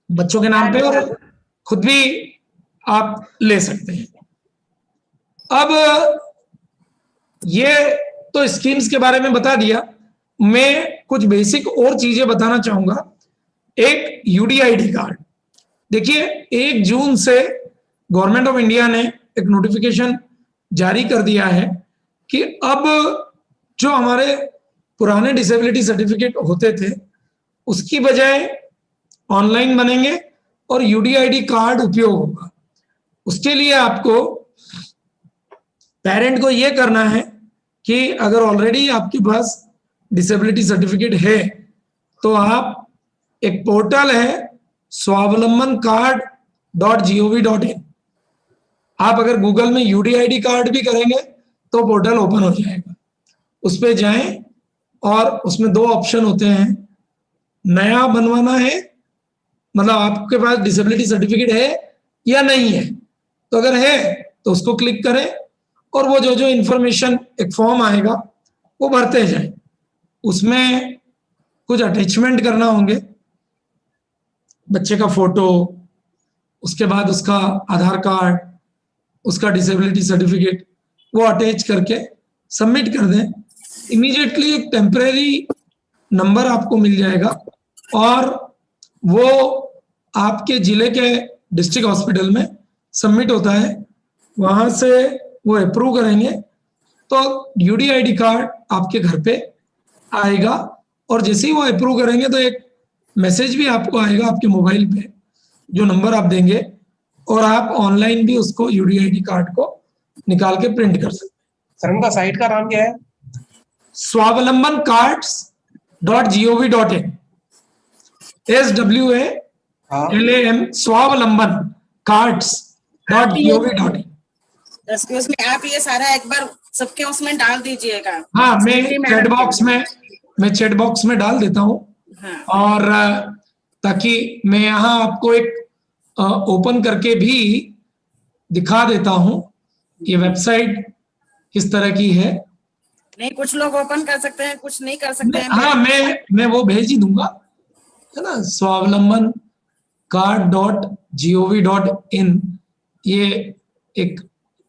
बच्चों के नाम पे और खुद भी आप ले सकते हैं। अब ये तो स्कीम्स के बारे में बता दिया, मैं कुछ बेसिक और चीजें बताना चाहूंगा। एक यूडीआईडी कार्ड, देखिए 1 जून से गवर्नमेंट ऑफ इंडिया ने एक नोटिफिकेशन जारी कर दिया है कि अब जो हमारे पुराने डिसेबिलिटी सर्टिफिकेट होते थे उसकी बजाय ऑनलाइन बनेंगे और यूडीआईडी कार्ड उपयोग होगा। उसके लिए आपको पेरेंट को यह करना है कि अगर ऑलरेडी आपके पास डिसेबिलिटी सर्टिफिकेट है तो आप एक पोर्टल है swavalambancard.gov.in, आप अगर गूगल में यूडीआईडी कार्ड भी करेंगे तो पोर्टल ओपन हो जाएगा। उस पर जाएं और उसमें 2 ऑप्शन होते हैं, नया बनवाना है मतलब आपके पास डिसेबिलिटी सर्टिफिकेट है या नहीं है, तो अगर है तो उसको क्लिक करें और वो जो इंफॉर्मेशन एक फॉर्म आएगा वो भरते जाएं। उसमें कुछ अटैचमेंट करना होंगे, बच्चे का फोटो, उसके बाद उसका आधार कार्ड, उसका डिसेबिलिटी सर्टिफिकेट, वो अटैच करके सबमिट कर दें। इमीडिएटली एक टेम्परेरी नंबर आपको मिल जाएगा और वो आपके जिले के डिस्ट्रिक्ट हॉस्पिटल में सबमिट होता है, वहां से वो अप्रूव करेंगे तो यूडीआईडी कार्ड आपके घर पे आएगा और जैसे ही वो अप्रूव करेंगे तो एक मैसेज भी आपको आएगा आपके मोबाइल पे, जो नंबर आप देंगे और आप ऑनलाइन भी उसको यूडीआईडी कार्ड को निकाल के प्रिंट कर सकते हैं। सर उनका साइट का नाम क्या है? swavalambancards.gov.in, SWALAM स्वावलंबन कार्ड्स www.gov.in। एक्सक्यूज मी, आप ये सारा एक बार सबके उसमें डाल दीजिएगा। हाँ, मैं Secretary चैट madam बॉक्स में डाल देता हूँ। हाँ। और ताकि मैं यहाँ आपको एक ओपन करके भी दिखा देता हूँ ये वेबसाइट किस तरह की है। नहीं, कुछ लोग ओपन कर सकते हैं, कुछ नहीं कर सकते हैं। हाँ, मैं वो भेज ही दूंगा, है ना। स्वावलंबन card.gov.in ये एक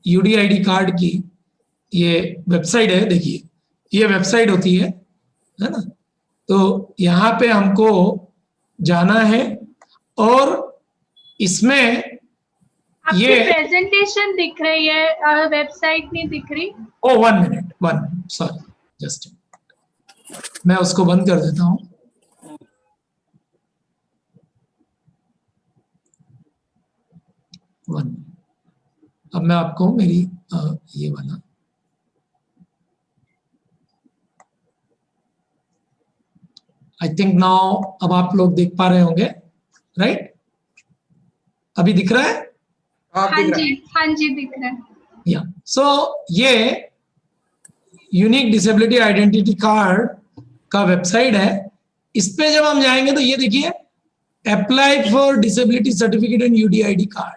UDID कार्ड की ये वेबसाइट है। देखिए, ये वेबसाइट होती है ना। तो यहाँ पे हमको जाना है और इसमें आपकी ये प्रेजेंटेशन दिख रही है, वेबसाइट नहीं दिख रही। ओ 1 मिनट, सॉरी, जस्ट मैं उसको बंद कर देता हूँ। अब मैं आपको मेरी ये वाला आई थिंक नाउ अब आप लोग देख पा रहे होंगे, राइट? अभी दिख रहा है? हाँ जी दिख रहा है। या सो ये यूनिक डिसेबिलिटी आइडेंटिटी कार्ड का वेबसाइट है। इस पे जब हम जाएंगे तो ये देखिए, apply for disability certificate and UDID card,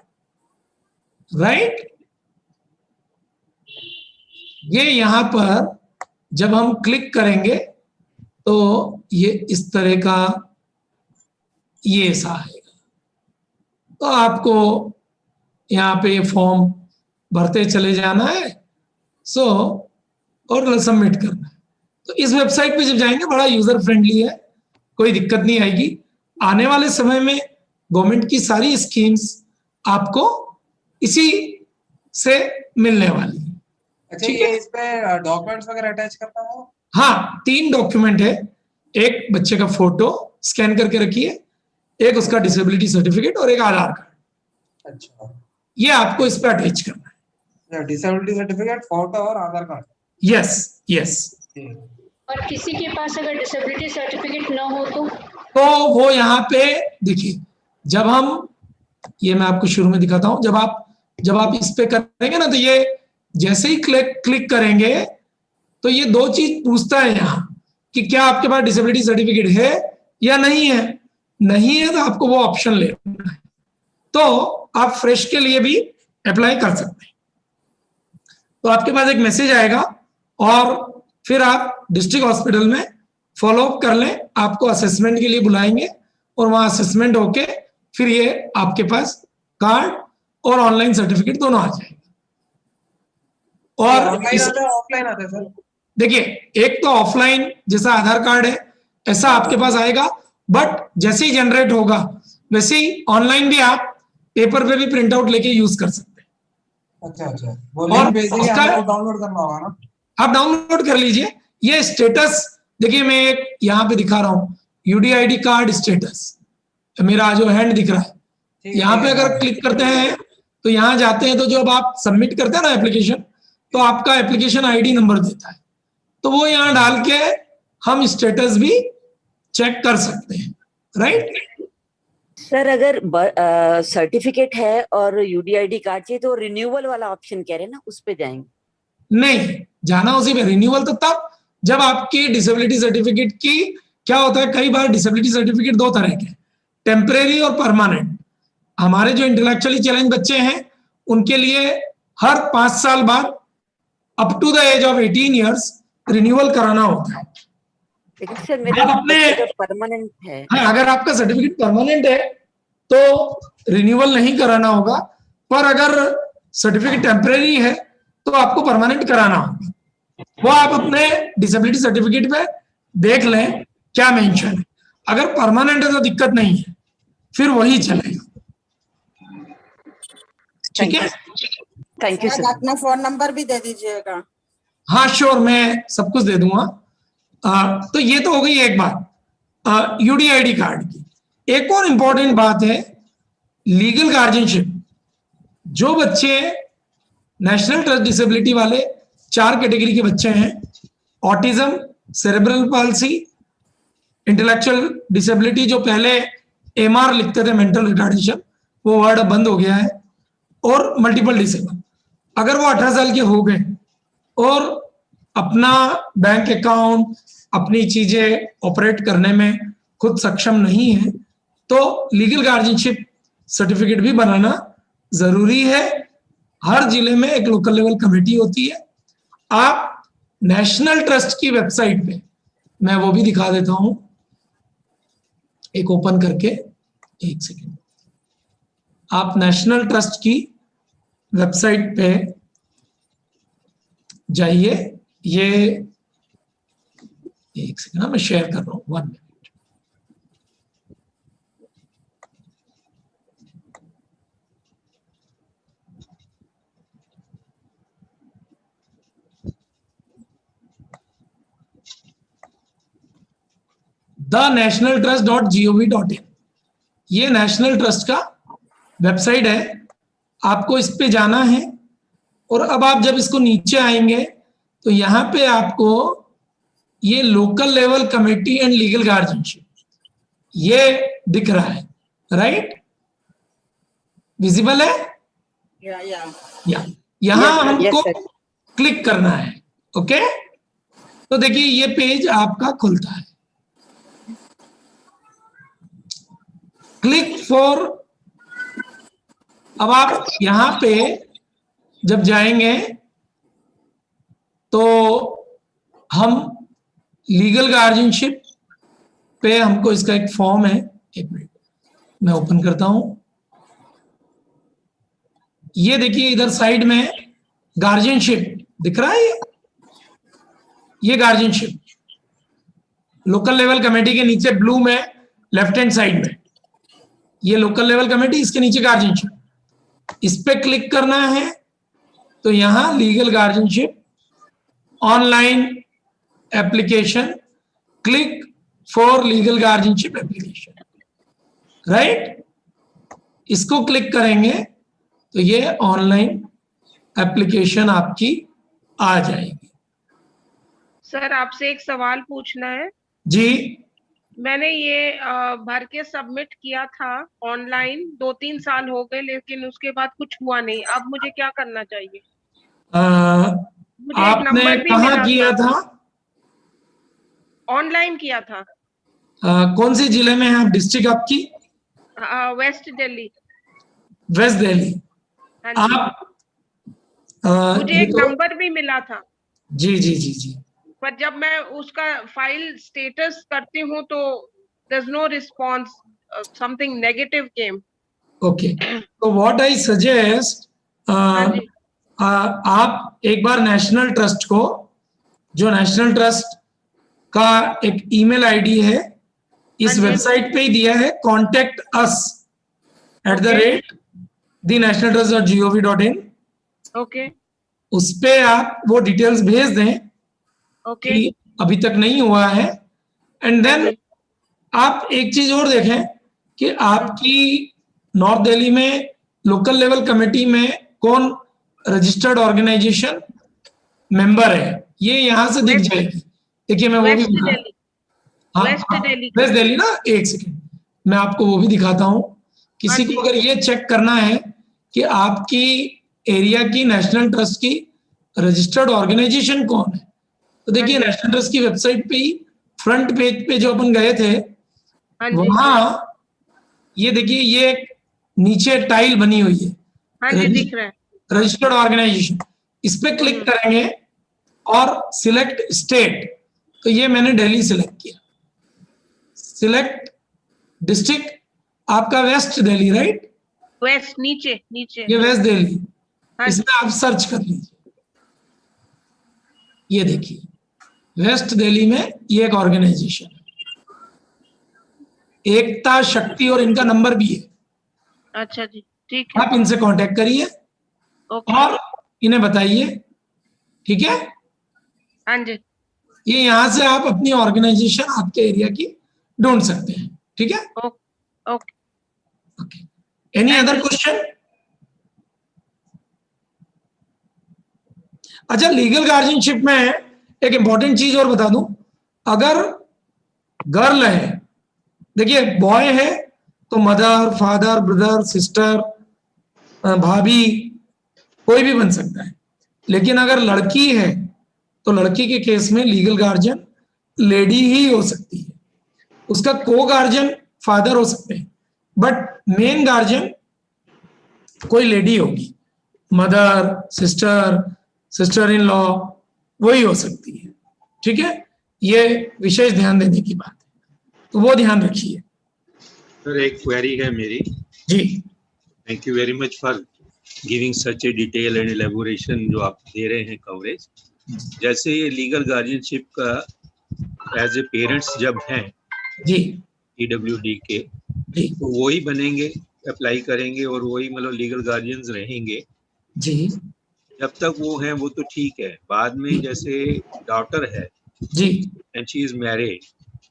right? ये यहाँ पर जब हम क्लिक करेंगे तो ये इस तरह का ये ऐसा आएगा। तो आपको यहाँ पे फॉर्म भरते चले जाना है और सबमिट करना है। तो इस वेबसाइट पे जब जाएंगे बड़ा यूजर फ्रेंडली है, कोई दिक्कत नहीं आएगी। आने वाले समय में गवर्नमेंट की सारी स्कीम्स आपको इसी से मिलने वाली है। अच्छा, ठीक ये है? इस पे डॉक्यूमेंट्स वगैरह अटैच करना हो? हाँ, 3 डॉक्यूमेंट है। एक बच्चे का फोटो स्कैन करके रखिए, एक उसका डिसेबिलिटी सर्टिफिकेट और एक आधार कार्ड। अच्छा, ये आपको इस पे अटैच करना है। डिसेबिलिटी सर्टिफिकेट, फोटो और आधार कार्ड। यस। और किसी के पास अगर डिसेबिलिटी सर्टिफिकेट ना हो तो वो यहाँ पे देखिए, जब हम ये मैं आपको शुरू में दिखाता हूँ, जब आप इस पे करेंगे ना, तो ये जैसे ही क्लिक करेंगे तो ये 2 चीज पूछता है यहाँ कि क्या आपके पास डिसेबिलिटी सर्टिफिकेट है या नहीं है। नहीं है तो आपको वो ऑप्शन लेना है, तो आप फ्रेश के लिए भी अप्लाई कर सकते हैं। तो आपके पास एक मैसेज आएगा और फिर आप डिस्ट्रिक्ट हॉस्पिटल में फॉलो अप कर लें। आपको असेसमेंट के लिए बुलाएंगे और वहां असेसमेंट होके फिर ये आपके पास कार्ड और ऑनलाइन सर्टिफिकेट दोनों आ जाएंगे। और ऑनलाइन आता है, ऑफलाइन आता है सर? देखिए, एक तो ऑफलाइन जैसा आधार कार्ड है ऐसा आपके पास आएगा, बट जैसे ही जनरेट होगा वैसे ही ऑनलाइन भी आप पेपर पे भी प्रिंट आउट लेके यूज कर सकते हैं। अच्छा, वो लिंक भेजिए, हमें डाउनलोड करना होगा ना? आप डाउनलोड कर लीजिए। ये स्टेटस देखिए, मैं एक यहाँ पे दिखा रहा हूँ, UDID कार्ड स्टेटस, मेरा जो हैंड दिख रहा है, यहाँ पे अगर क्लिक करते हैं तो यहाँ जाते हैं तो जब आप सबमिट करते हैं ना एप्लीकेशन, तो आपका एप्लीकेशन ID नंबर देता है, तो वो यहाँ डाल के हम स्टेटस भी चेक कर सकते हैं, राइट? सर, अगर सर्टिफिकेट है और UDID कार्ड चाहिए तो रिन्यूअल वाला ऑप्शन कह रहे हैं ना, उस पे जाएंगे? नहीं, जाना उसी पे। रिन्यूअल तो तब जब आपकी डिसेबिलिटी सर्टिफिकेट की क्या होता है, कई बार डिसेबिलिटी सर्टिफिकेट 2 तरह के, टेम्परेरी और परमानेंट। हमारे जो इंटेलेक्चुअली चैलेंज बच्चे हैं उनके लिए हर 5 साल बाद up to the age of 18 years renewal कराना होता है। लेकिन सर मेरा परमानेंट है। हाँ, अगर आपका सर्टिफिकेट परमानेंट है तो रिन्यूअल नहीं कराना होगा, पर अगर सर्टिफिकेट टेम्परेरी है तो आपको परमानेंट कराना होगा। वो आप अपने डिसेबिलिटी सर्टिफिकेट पे देख लें क्या मेंशन है। अगर परमानेंट है तो दिक्कत नहीं है, फिर वही चलेगा। ठीक है, थैंक यू सर। अपना फोन नंबर भी दे दीजिएगा। हाँ श्योर, मैं सब कुछ दे दूंगा। तो ये तो हो गई एक बात UDID कार्ड की। एक और इंपॉर्टेंट बात है लीगल गार्जियनशिप। जो बच्चे नेशनल ट्रस्ट डिसेबिलिटी वाले 4 कैटेगरी के बच्चे हैं, autism, cerebral palsy, intellectual disability, जो पहले MR लिखते थे, मेंटल रिटार्डेशन, वो वर्ड अब बंद हो गया है, और मल्टीपल डिसेबल। अगर वो 18 साल के हो गए और अपना बैंक अकाउंट, अपनी चीजें ऑपरेट करने में खुद सक्षम नहीं है, तो लीगल गार्जियनशिप सर्टिफिकेट भी बनाना जरूरी है। हर जिले में एक लोकल लेवल कमेटी होती है। आप नेशनल ट्रस्ट की वेबसाइट पे, मैं वो भी दिखा देता हूं, एक ओपन करके, एक सेकेंड। आप नेशनल ट्रस्ट की वेबसाइट पे जाइए। ये एक सेकेंड, मैं शेयर कर रहा हूं, 1 मिनट। thenationaltrust.gov.in, ये नेशनल ट्रस्ट का वेबसाइट है। आपको इस पे जाना है और अब आप जब इसको नीचे आएंगे तो यहाँ पे आपको ये local level committee and legal guardianship ये दिख रहा है, राइट? विजिबल है? या यहाँ Yes, हमको yes, sir. क्लिक करना है। ओके, तो देखिए ये पेज आपका खुलता है। क्लिक फॉर, अब आप यहां पे जब जाएंगे तो हम लीगल गार्जियनशिप पे, हमको इसका एक फॉर्म है, एक मिनट मैं ओपन करता हूं। ये देखिए इधर साइड में गार्जियनशिप दिख रहा है, ये गार्जियनशिप लोकल लेवल कमेटी के नीचे ब्लू में लेफ्ट हैंड साइड में ये लोकल लेवल कमेटी, इसके नीचे गार्जियनशिप। इस पे क्लिक करना है तो यहां legal guardianship online application, click for legal guardianship application, right? इसको क्लिक करेंगे तो ये ऑनलाइन एप्लीकेशन आपकी आ जाएगी। सर आपसे एक सवाल पूछना है। जी, मैंने ये भर के सबमिट किया था ऑनलाइन, 2-3 साल हो गए, लेकिन उसके बाद कुछ हुआ नहीं। अब मुझे क्या करना चाहिए? मुझे एक आपने नंबर भी कहाँ मिला किया था? ऑनलाइन किया था। कौन से जिले में है आप? डिस्ट्रिक्ट आपकी? वेस्ट दिल्ली। वेस्ट दिल्ली। हाँ जी। आप मुझे ये एक तो, नंबर भी मिला था, जी जी जी जी, पर जब मैं उसका फाइल स्टेटस करती हूँ तो there's no response, something negative came. Okay. तो व्हाट आई सजेस्ट, हाँ जी। आप एक बार नेशनल ट्रस्ट को, जो नेशनल ट्रस्ट का एक ईमेल आईडी है, इस हाँ जी। वेबसाइट पे ही दिया है, contact@thenationaltrust.gov.in। ओके उस पे आप वो डिटेल्स भेज दें ओके। कि अभी तक नहीं हुआ है। एंड हाँ देन जी। आप एक चीज और देखें कि आपकी नॉर्थ दिल्ली में लोकल लेवल कमेटी में कौन रजिस्टर्ड ऑर्गेनाइजेशन मेंबर है, ये यहां से दिख जाएगी। देखिए मैं वो भी वेस्ट दिखा, दिल्ली। हाँ वेस्ट दिल्ली। वेस्ट दिल्ली ना, एक सेकेंड मैं आपको वो भी दिखाता हूँ। किसी हाँ को जी। अगर ये चेक करना है कि आपकी एरिया की नेशनल ट्रस्ट की रजिस्टर्ड ऑर्गेनाइजेशन कौन है, तो देखिए हाँ जी। नेशनल ट्रस्ट की वेबसाइट पे ही फ्रंट पेज पे जो अपन गए थे, हाँ जी। वहां ये देखिए ये एक नीचे टाइल बनी हुई है, हाँ जी, दिख रहा है। Registered organisation. इस पे क्लिक करेंगे और सिलेक्ट स्टेट, तो ये मैंने दिल्ली सिलेक्ट किया। सिलेक्ट डिस्ट्रिक्ट, आपका वेस्ट दिल्ली, राइट? वेस्ट, नीचे नीचे। ये वेस्ट दिल्ली। हाँ जी। इसमें आप सर्च कर लीजिए, ये देखिए वेस्ट दिल्ली में ये एक ऑर्गेनाइजेशन है, एकता शक्ति, और इनका नंबर भी है। अच्छा जी, ठीक है। आप इनसे कांटेक्ट करिए ओके। और इन्हें बताइए, ठीक है? हाँ जी। ये यहां से आप अपनी ऑर्गेनाइजेशन आपके एरिया की ढूंढ सकते हैं, ठीक है? Okay. Okay, any other question? अच्छा, लीगल गार्जियनशिप में एक इंपॉर्टेंट चीज और बता दूं, अगर गर्ल है, देखिए बॉय है तो मदर, फादर, ब्रदर, सिस्टर, भाभी, कोई भी बन सकता है। लेकिन अगर लड़की है तो लड़की के केस में लीगल गार्जियन लेडी ही हो सकती है, उसका को गार्जियन फादर हो सकते हैं, बट मेन गार्जियन कोई लेडी होगी, mother, sister, sister in law, वही हो सकती है। ठीक है, ये विशेष ध्यान देने की बात है, तो वो ध्यान रखिए। सर एक क्वेरी है मेरी। जी, thank you very much for giving such a detail and elaboration जो आप दे रहे हैं कवरेज। जैसे ये लीगल गार्जियनशिप का एज ए पेरेंट्स जब हैं जी, PWD के, जी, तो वही बनेंगे, अप्लाई करेंगे और वही मतलब लीगल गार्जियंस रहेंगे। जी, जब तक वो हैं वो तो ठीक है। बाद में जैसे डॉटर है जी, एंड शी इज मैरिड,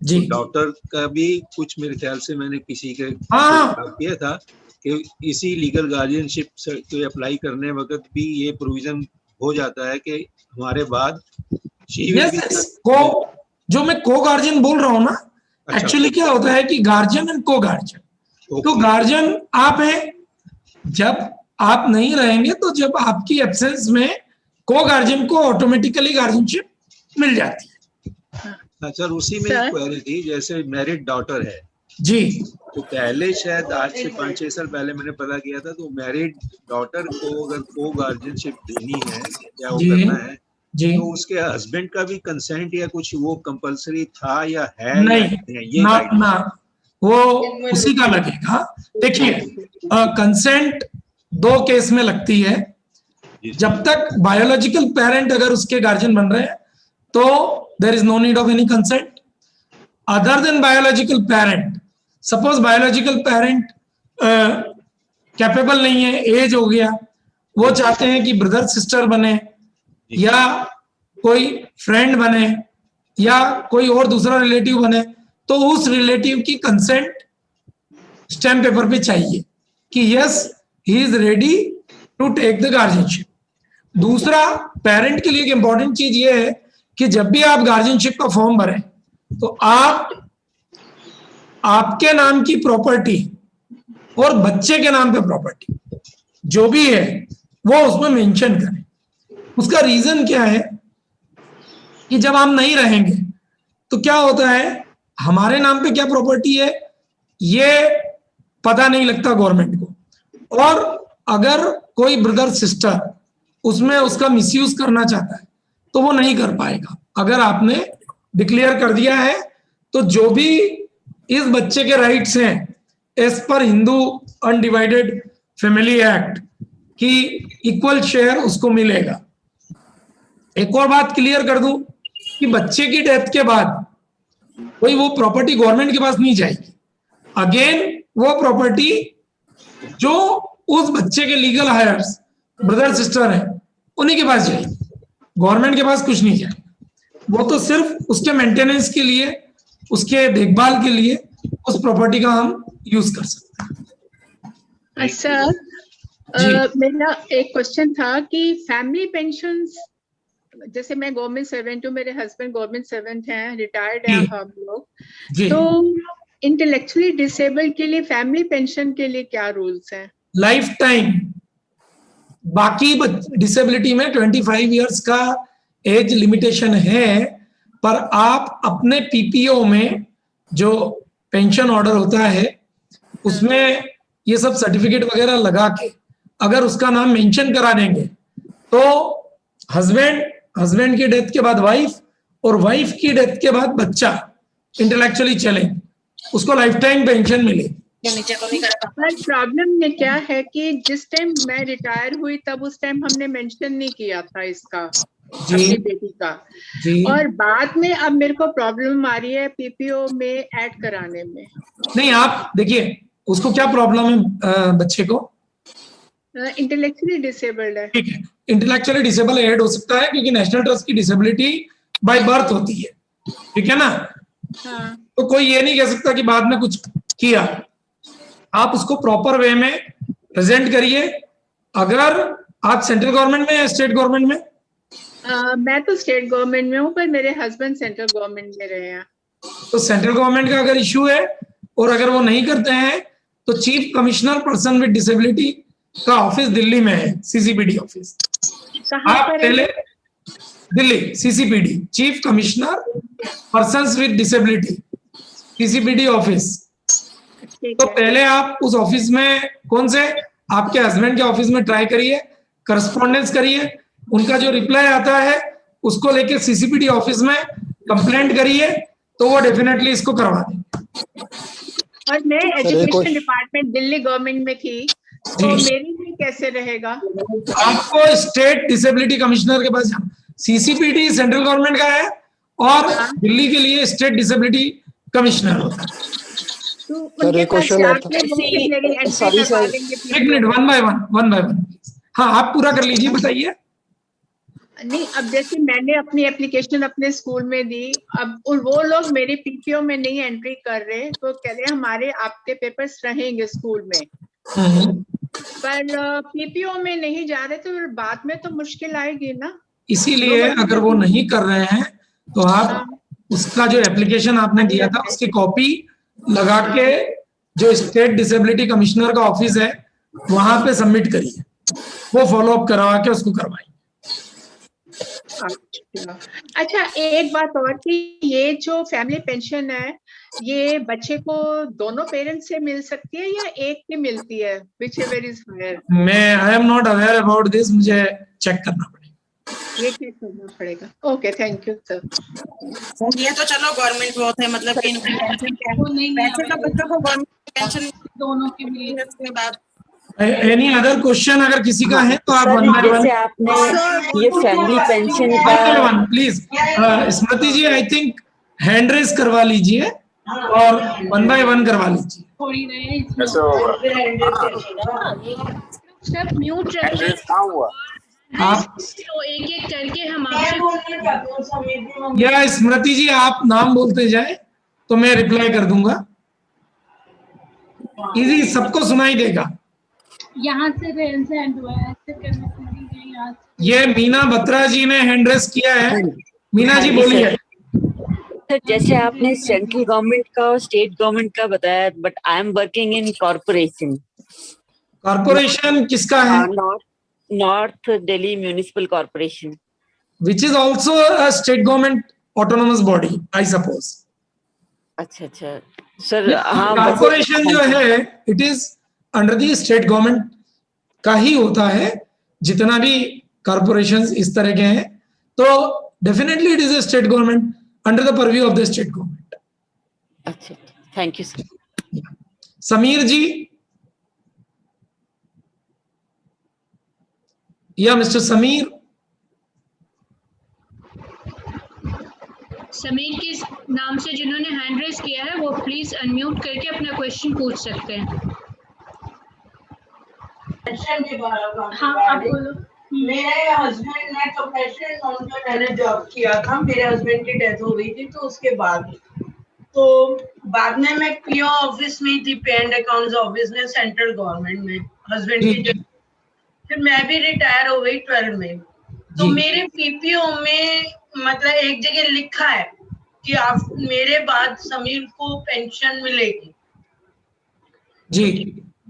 जी, डॉटर का भी कुछ मेरे ख्याल से मैंने किसी के हाँ, किया था कि इसी लीगल गार्जियनशिप को अप्लाई करने वक्त भी ये प्रोविजन हो जाता है कि हमारे बाद यस, को जो मैं को गार्जियन बोल रहा हूँ ना, एक्चुअली क्या होता है कि गार्जियन एंड को गार्जियन, तो गार्जियन आप हैं, जब आप नहीं रहेंगे तो जब आपकी एब्सेंस में को गार्जियन को ऑटोमेटिकली गार्जियनशिप मिल जाती है। सर उसी में क्वेरी थी, जैसे मैरिड डॉटर है जी, तो पहले शायद आज से 5-6 साल पहले मैंने पता किया था, तो मैरिड डॉटर को अगर को गार्जियनशिप देनी है या वो करना है जी, तो उसके हस्बैंड का भी कंसेंट या कुछ वो कंपलसरी था या है? नहीं, ये ना वो उसी का लगेगा। देखिए, कंसेंट दो केस में लगती है। जब तक बायोलॉजिकल पेरेंट अगर उसके गार्जियन बन रहे हैं तो there is no need of any consent. Other than biological parent, suppose biological parent capable नहीं है, एज हो गया, वो चाहते हैं कि ब्रदर सिस्टर बने या कोई फ्रेंड बने या कोई और दूसरा रिलेटिव बने, तो उस रिलेटिव की कंसेंट स्टैम्प पेपर पे चाहिए कि yes he is ready to take the guardianship. दूसरा, पेरेंट के लिए एक इंपॉर्टेंट चीज ये है कि जब भी आप गार्जियनशिप का फॉर्म भरें तो आप आपके नाम की प्रॉपर्टी और बच्चे के नाम पे प्रॉपर्टी जो भी है वो उसमें मेंशन करें। उसका रीजन क्या है कि जब हम नहीं रहेंगे तो क्या होता है, हमारे नाम पे क्या प्रॉपर्टी है ये पता नहीं लगता गवर्नमेंट को, और अगर कोई ब्रदर सिस्टर उसमें उसका मिसयूज करना चाहता है तो वो नहीं कर पाएगा। अगर आपने डिक्लेयर कर दिया है तो जो भी इस बच्चे के राइट्स हैं as per Hindu undivided family act की इक्वल शेयर उसको मिलेगा। एक और बात क्लियर कर दूं कि बच्चे की डेथ के बाद कोई वो प्रॉपर्टी गवर्नमेंट के पास नहीं जाएगी, अगेन वो प्रॉपर्टी जो उस बच्चे के लीगल हायर्स ब्रदर सिस्टर हैं उन्हीं के पास जाएगी, गवर्नमेंट के पास कुछ नहीं जाएगा। वो तो सिर्फ उसके मेंटेनेंस के लिए, उसके देखभाल के लिए उस प्रॉपर्टी का हम यूज कर सकते हैं। सर मेरा एक क्वेश्चन था कि फैमिली पेंशन्स, जैसे मैं गवर्नमेंट सर्वेंट हूँ, मेरे हस्बैंड गवर्नमेंट सर्वेंट हैं, रिटायर्ड हैं हम लोग, तो इंटेलेक्चुअली डिसेबल्ड के लिए फैमिली पेंशन के लिए क्या रूल्स हैं? Life time. बाकी डिसेबिलिटी में 25 इयर्स का एज लिमिटेशन है, पर आप अपने पीपीओ में जो पेंशन ऑर्डर होता है उसमें ये सब सर्टिफिकेट वगैरह लगा के अगर उसका नाम मेंशन करा देंगे तो हस्बैंड की डेथ के बाद वाइफ और वाइफ की डेथ के बाद बच्चा इंटेलेक्चुअली चले, उसको लाइफ टाइम पेंशन मिलेगी। प्रॉब्लम में क्या है कि जिस टाइम मैं रिटायर हुई तब उस टाइम हमने मेंशन नहीं किया था इसका अपनी बेटी का, और बाद में अब मेरे को प्रॉब्लम आ रही है पीपीओ में ऐड कराने में। नहीं, आप देखिए उसको क्या प्रॉब्लम है, बच्चे को इंटेलेक्चुअली डिसेबल्ड है। ठीक है, इंटेलेक्चुअली डिसेबल ऐड हो सकता है क्योंकि नेशनल ट्रस्ट की डिसेबिलिटी बाय बर्थ होती है, ठीक है ना। हाँ। तो कोई ये नहीं कह सकता कि बाद में कुछ किया, आप उसको प्रॉपर वे में प्रेजेंट करिए। अगर आप सेंट्रल गवर्नमेंट में या स्टेट गवर्नमेंट में? मैं तो स्टेट गवर्नमेंट में हूँ, पर मेरे हस्बैंड सेंट्रल गवर्नमेंट में रहे हैं। तो सेंट्रल गवर्नमेंट का अगर इश्यू है और अगर वो नहीं करते हैं तो chief commissioner person with disability का ऑफिस दिल्ली में है, सीसीपीडी ऑफिस। कहाँ आप पर है? पहले Delhi CCPD, chief commissioner persons with disability, CCPD office. तो पहले आप उस ऑफिस में, कौन से आपके हस्बैंड के ऑफिस में ट्राई करिए, करस्पॉन्डेंस करिए, उनका जो रिप्लाई आता है उसको लेके सीसीपीडी ऑफिस में कंप्लेंट करिए, तो वो डेफिनेटली इसको करवा देंगे। और मैं एजुकेशन डिपार्टमेंट दिल्ली गवर्नमेंट में थी, तो मेरी भी कैसे रहेगा? आपको स्टेट डिसेबिलिटी कमिश्नर के पास जाना। सीसीपीडी सेंट्रल गवर्नमेंट का है और दिल्ली के लिए स्टेट डिसेबिलिटी कमिश्नर होता है। सर एक क्वेश्चन और था। सॉरी सर, एक मिनट, वन बाय वन। हाँ, आप पूरा कर लीजिए, बताइए। नहीं, अब जैसे मैंने अपनी एप्लीकेशन अपने स्कूल में दी, अब वो लोग मेरे पीपीओ में नहीं एंट्री कर रहे, तो कह रहे हमारे आपके पेपर्स रहेंगे स्कूल में, पर पीपीओ में नहीं जा रहे, तो बाद में तो मुश्किल आएगी ना। इसीलिए अगर वो नहीं कर रहे हैं तो आप उसका जो एप्लीकेशन आपने दिया था उसकी कॉपी लगा के जो स्टेट डिसेबिलिटी कमिश्नर का ऑफिस है वहां पे सबमिट करिए, वो फॉलो अप करवा के उसको करवाएंगे। अच्छा, एक बात और कि ये जो फैमिली पेंशन है, ये बच्चे को दोनों पेरेंट्स से मिल सकती है या एक की मिलती है? whichever is higher? I am not aware about this, मुझे चेक करना पड़ेगा। ये चेक करना पड़ेगा। Okay, thank you sir. ये तो चलो गवर्नमेंट बहुत है, मतलब कि पैसे तो बच्चों को गवर्नमेंट पेंशन दोनों की मिली है, उसके बाद एनी अदर क्वेश्चन अगर किसी का है तो आप वन बाय वन। जैसे आपने ये फैमिली पेंशन का, please Smriti ji, I think hand raise करवा लीजिए और वन बाय वन करवा लीजिए। सब म्यूट रखिए, आप तो एक एक करके हम या स्मृति जी आप नाम बोलते जाए तो मैं रिप्लाई कर दूंगा, इजी, सबको सुनाई देगा। यहाँ से हैंड हुआ है, ऐसे करने से नहीं, यहाँ से। ये मीना बत्रा जी ने हैंड रेस किया है। मीना जी बोलिए। सर जैसे आपने सेंट्रल गवर्नमेंट का और स्टेट गवर्नमेंट का बताया, but I am working in corporation. Corporation किसका है? North Delhi municipal corporation, which is also a state government autonomous body, I suppose. अच्छा सर, हाँ, कॉर्पोरेशन जो है it is under the state government का ही होता है। जितना भी कॉर्पोरेशंस इस तरह के हैं तो definitely it is a state government under the purview of the state government. अच्छा, थैंक यू सर। समीर जी या मिस्टर समीर? समीर के नाम से जिन्होंने हैंड रेस किया है वो प्लीज अनम्यूट करके अपना क्वेश्चन पूछ सकते हैं। हाँ, आप बोलो। मेरे हस्बैंड ने तो प्रेसिडेंट उनका मैंने जॉब किया था, मेरे हस्बैंड की डेथ हो गई थी, तो उसके बाद में मैं पीओ ऑफिस में थी, पे एंड अकाउंट्स ऑफिस में, सेंट्रल गवर्नमेंट में हस्बैंड की। फिर मैं भी रिटायर हो गई 12 में। तो मेरे पीपीओ में मतलब एक जगह लिखा है कि आप मेरे बाद समीर को पेंशन मिलेगी जी,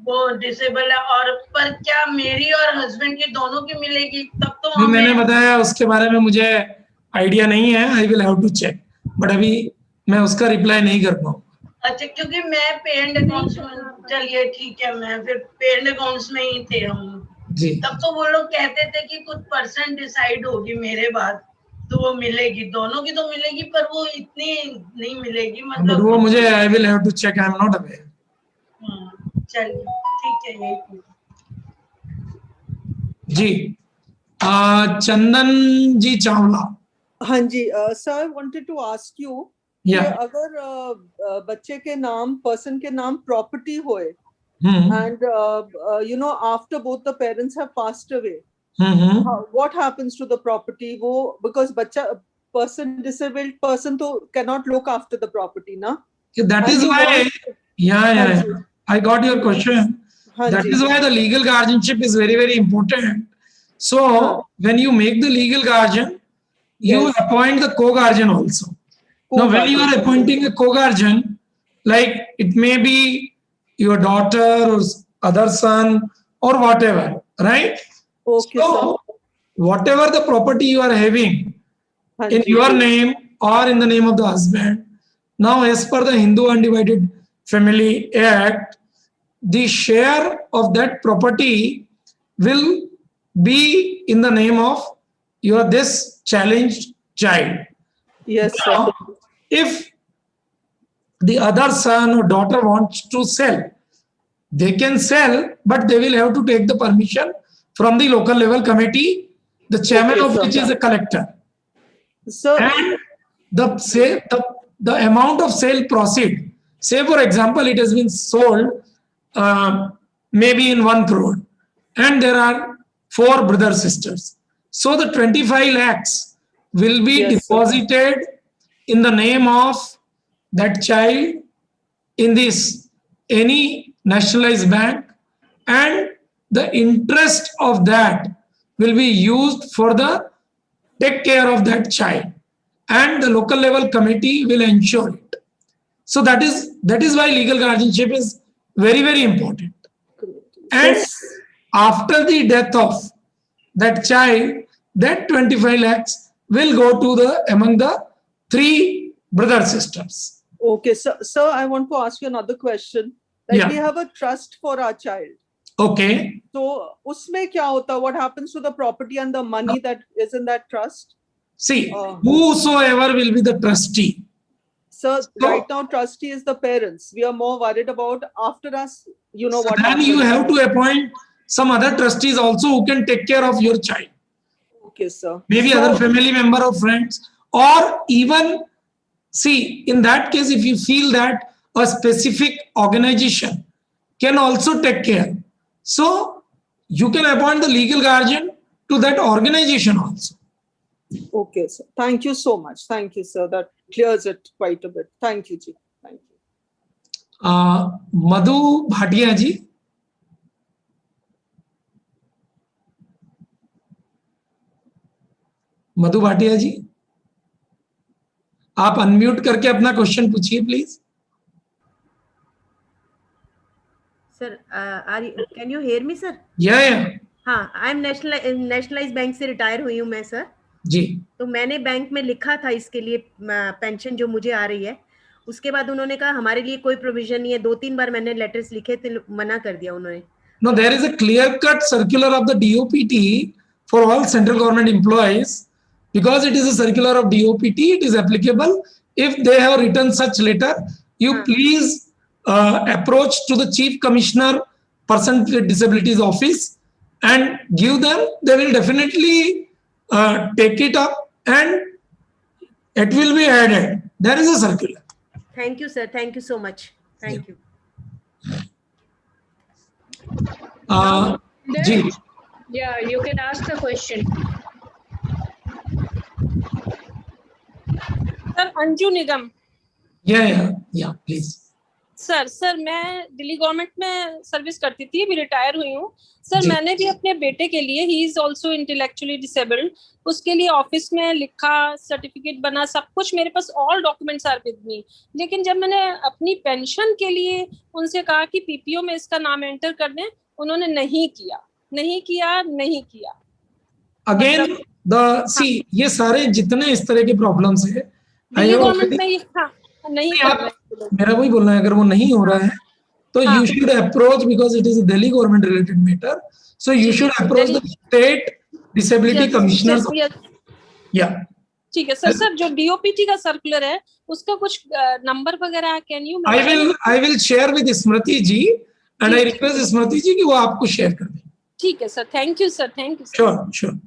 वो डिसेबल है, और पर क्या मेरी और हस्बैंड की दोनों की मिलेगी? तब तो मैंने बताया उसके बारे में मुझे आइडिया नहीं है, I will have to check, but अभी मैं उसका रिप्लाई नहीं कर पाऊंगा। अच्छा, क्योंकि मैं पे एंड अकाउंट्स में, चलिए ठीक है, मैं फिर पे एंड अकाउंट्स में ही थे हम जी। तब तो वो लोग कहते थे कि कुछ परसेंट डिसाइड होगी मेरे बाद, तो वो मिलेगी, दोनों की तो मिलेगी, पर वो इतनी नहीं मिलेगी, मतलब वो मुझे I will have to check, I am not aware. चलिए ठीक है, यही जी। चंदन जी चावला। हाँ जी sir, I wanted to ask you कि अगर बच्चे के नाम, पर्सन के नाम प्रॉपर्टी होए and you know after both the parents have passed away, what happens to the property? वो because बच्चा person, disabled person तो cannot look after the property ना? That is why yeah, I got your question. That is why the legal guardianship is very, very important. So when you make the legal guardian, you appoint the co-guardian also. Now when you are appointing a co-guardian, like it may be your daughter or other son or whatever, right? Okay, so, whatever the property you are having in your name or in the name of the husband, now as per the Hindu Undivided Family Act, the share of that property will be in the name of this challenged child. Yes, now, sir. If the other son or daughter wants to sell, they can sell, but they will have to take the permission from the local level committee, the chairman of which is a collector. So, and the amount of sale proceed, say for example, it has been sold maybe in 1 crore, and there are 4 brother sisters. So the 25 lakhs will be deposited in the name of that child in this any nationalized bank, and the interest of that will be used for the take care of that child, and the local level committee will ensure it. So that is why legal guardianship is very, very important. And after the death of that child, that 25 lakhs will go to among the 3 brother sisters. Okay, so I want to ask you another question. Like we have a trust for our child. Okay. So, usme kya hota? What happens to the property and the money that is in that trust? See, whosoever will be the trustee. So, right now, trustee is the parents. We are more worried about after us, what then happens. you have to appoint some other trustees also who can take care of your child. Okay, sir. Maybe other family member or friends, or even, see, in that case, if you feel that a specific organization can also take care, so you can appoint the legal guardian to that organization also. Okay, sir. Thank you so much. Thank you, sir. That clears it quite a bit. Thank you, ji. Thank you. Madhu Bhatia ji. मधु भाटिया जी, आप unmute करके अपना question पूछिए please. Sir, can you hear me sir? या हाँ, I am nationalise bank से retire हुई हूँ मैं सर जी. तो मैंने बैंक में लिखा था इसके लिए पेंशन जो मुझे आ रही है, उसके बाद उन्होंने कहा हमारे लिए कोई प्रोविजन नहीं है. 2-3 बार मैंने लेटर्स लिखे थे, मना कर दिया उन्होंने. No, there is a clear-cut circular of the DOPT for all central government employees. Because it is a circular of DOPT, it is applicable. If they have written such letter, you please approach to the Chief Commissioner, Person with Disabilities Office, and give them. They will definitely take it up, and it will be added. There is a circular. Thank you, sir. Thank you so much. Thank you. Yeah, you can ask the question. Sir, Anju Nigam. Yeah please. Sir मैं Delhi government में service करती थी, अभी retire हुई हूँ sir. मैंने भी अपने बेटे के लिए, he is also intellectually disabled, उसके लिए ऑफिस में लिखा, सर्टिफिकेट बना, सब कुछ मेरे पास, all documents are with me. लेकिन जब मैंने अपनी पेंशन के लिए उनसे कहा कि पीपीओ में इसका नाम एंटर कर दें, उन्होंने नहीं किया. अगेन सी, ये सारे जितने इस तरह के प्रॉब्लम्स है, नहीं मेरा वही बोलना है, अगर वो नहीं हो रहा है तो you should approach, because it is a Delhi government related matter, so you should approach the state disability commissioners. ठीक है सर. जो DOPT का सर्कुलर है उसका कुछ नंबर वगैरह can you? I will share with Smriti ji, and I request Smriti ji कि वो आपको शेयर कर दें. ठीक है sir. Thank you sir. Sure.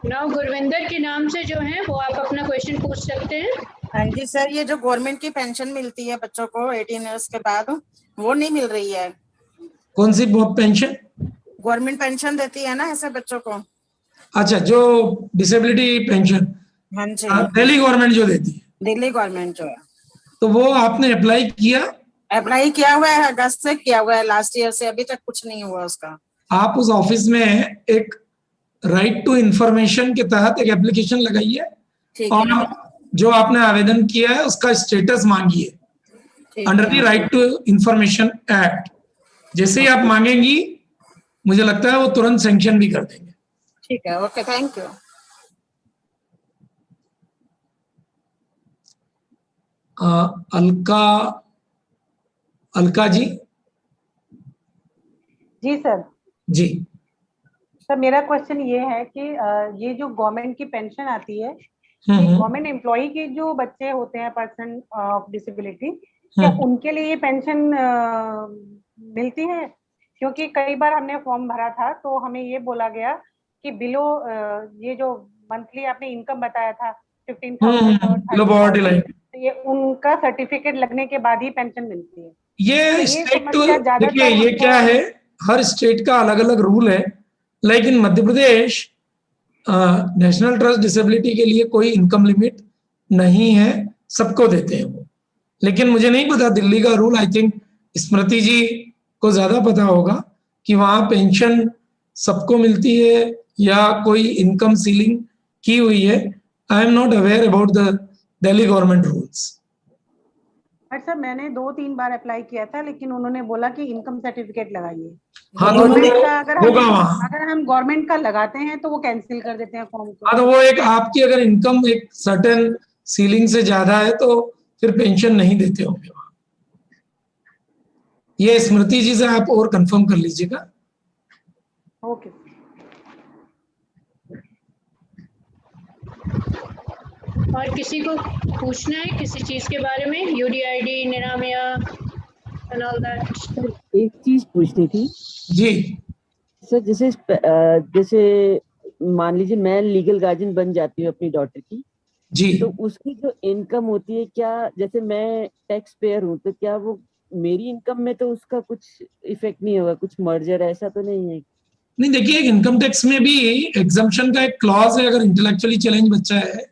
Now Gurvinder के नाम से जो है वो आप अपना क्वेश्चन पूछ सकते हैं. हाँ जी सर, ये जो गवर्नमेंट की पेंशन मिलती है बच्चों को 18 इयर्स के बाद, वो नहीं मिल रही है. कौन सी पेंशन? गवर्नमेंट पेंशन देती है ना ऐसे बच्चों को. अच्छा, जो डिसेबिलिटी पेंशन. हाँ जी, दिल्ली गवर्नमेंट जो देती है. दिल्ली गवर्नमेंट जो है, तो वो आपने अप्लाई किया? अप्लाई किया हुआ है, अगस्त से किया हुआ है, लास्ट ईयर से अभी तक कुछ नहीं हुआ उसका। आप उस ऑफिस में एक राइट टू इंफॉर्मेशन के तहत एक एप्लीकेशन लगाइए और जो आपने आवेदन किया है उसका स्टेटस मांगिए। Under the right to information act. जैसे ही आप मांगेंगी मुझे लगता है वो तुरंत सैंक्शन भी कर देंगे। ठीक है, okay, thank you. Alka ji. जी सर। जी सर, मेरा क्वेश्चन ये है कि ये जो गवर्नमेंट की पेंशन आती है, गवर्नमेंट एम्प्लॉय के जो बच्चे होते हैं पर्सन ऑफ डिसेबिलिटी, क्या उनके लिए ये पेंशन मिलती है? क्योंकि कई बार हमने फॉर्म भरा था तो हमें ये बोला गया कि बिलो ये जो मंथली आपने इनकम बताया था 15,000 ये उनका सर्टिफिकेट लगने के बाद ही पेंशन मिलती है। ये स्टेट टू, देखिए ये क्या है, हर स्टेट का अलग अलग रूल है, लेकिन Madhya Pradesh national trust disability के लिए कोई इनकम लिमिट नहीं है, सबको देते हैं वो। लेकिन मुझे नहीं पता दिल्ली का रूल, आई थिंक स्मृति जी को ज्यादा पता होगा कि वहां पेंशन सबको मिलती है या कोई इनकम सीलिंग की हुई है। आई am not aware about the Delhi government rules. But sir मैंने 2-3 बार अप्लाई किया था, लेकिन उन्होंने बोला कि इनकम सर्टिफिकेट लगाइए। हाँ, तो अगर हम गवर्नमेंट का लगाते हैं तो वो कैंसिल कर देते हैं फॉर्म को। हाँ, तो वो एक आपकी अगर इनकम एक सर्टेन सीलिंग से ज्यादा है तो फिर पेंशन नहीं देते होंगे वहां। ये स्मृति जी से आप और कंफर्म कर लीजिएगा। ओके। और किसी को पूछना है किसी चीज के बारे में? UDID, Niramaya and all that. एक चीज पूछनी थी जी सर। जैसे मान लीजिए मैं लीगल गार्जियन बन जाती हूँ अपनी डॉटर की जी, तो उसकी जो इनकम होती है, क्या जैसे मैं टैक्स पेयर हूँ तो क्या वो मेरी इनकम में तो उसका कुछ इफेक्ट नहीं होगा? कुछ मर्जर ऐसा तो नहीं है? नहीं, देखिए इनकम टैक्स में भी एग्जम्पशन का एक क्लॉज है। अगर इंटेलेक्चुअली चैलेंज बच्चा है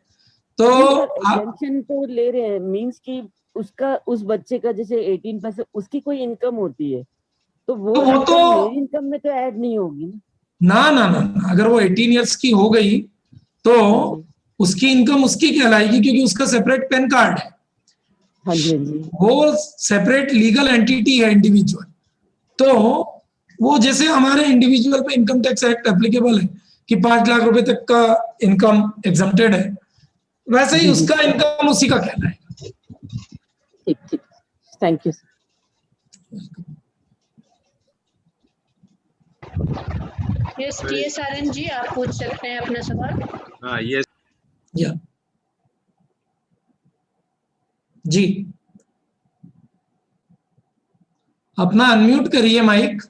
तो एग्जम्पशन तो ले रहे हैं, मींस कि उसका उस बच्चे का जैसे 18% उसकी कोई इनकम होती है तो वो तो मेरी इनकम में तो ऐड नहीं होगी ना। ना ना ना, अगर वो 18 इयर्स की हो गई तो उसकी इनकम उसकी कहलाएगी, क्योंकि उसका सेपरेट पैन कार्ड है। हाँ जी, हाँ जी। वो सेपरेट लीगल एंटिटी है, इंडिविजुअल। तो वो जैसे हमारे इंडिविजुअल पे इनकम टैक्स एक्ट एप्लीकेबल है कि 5 लाख रुपए तक का इनकम एग्जम्प्टेड है, वैसे ही उसका इनकम उसी का कहलाएगा। ठीक ठीक, thank you. Yes TS Anand ji, आप पूछ सकते हैं अपना सवाल। हाँ यस या जी, अपना अनम्यूट करिए माइक।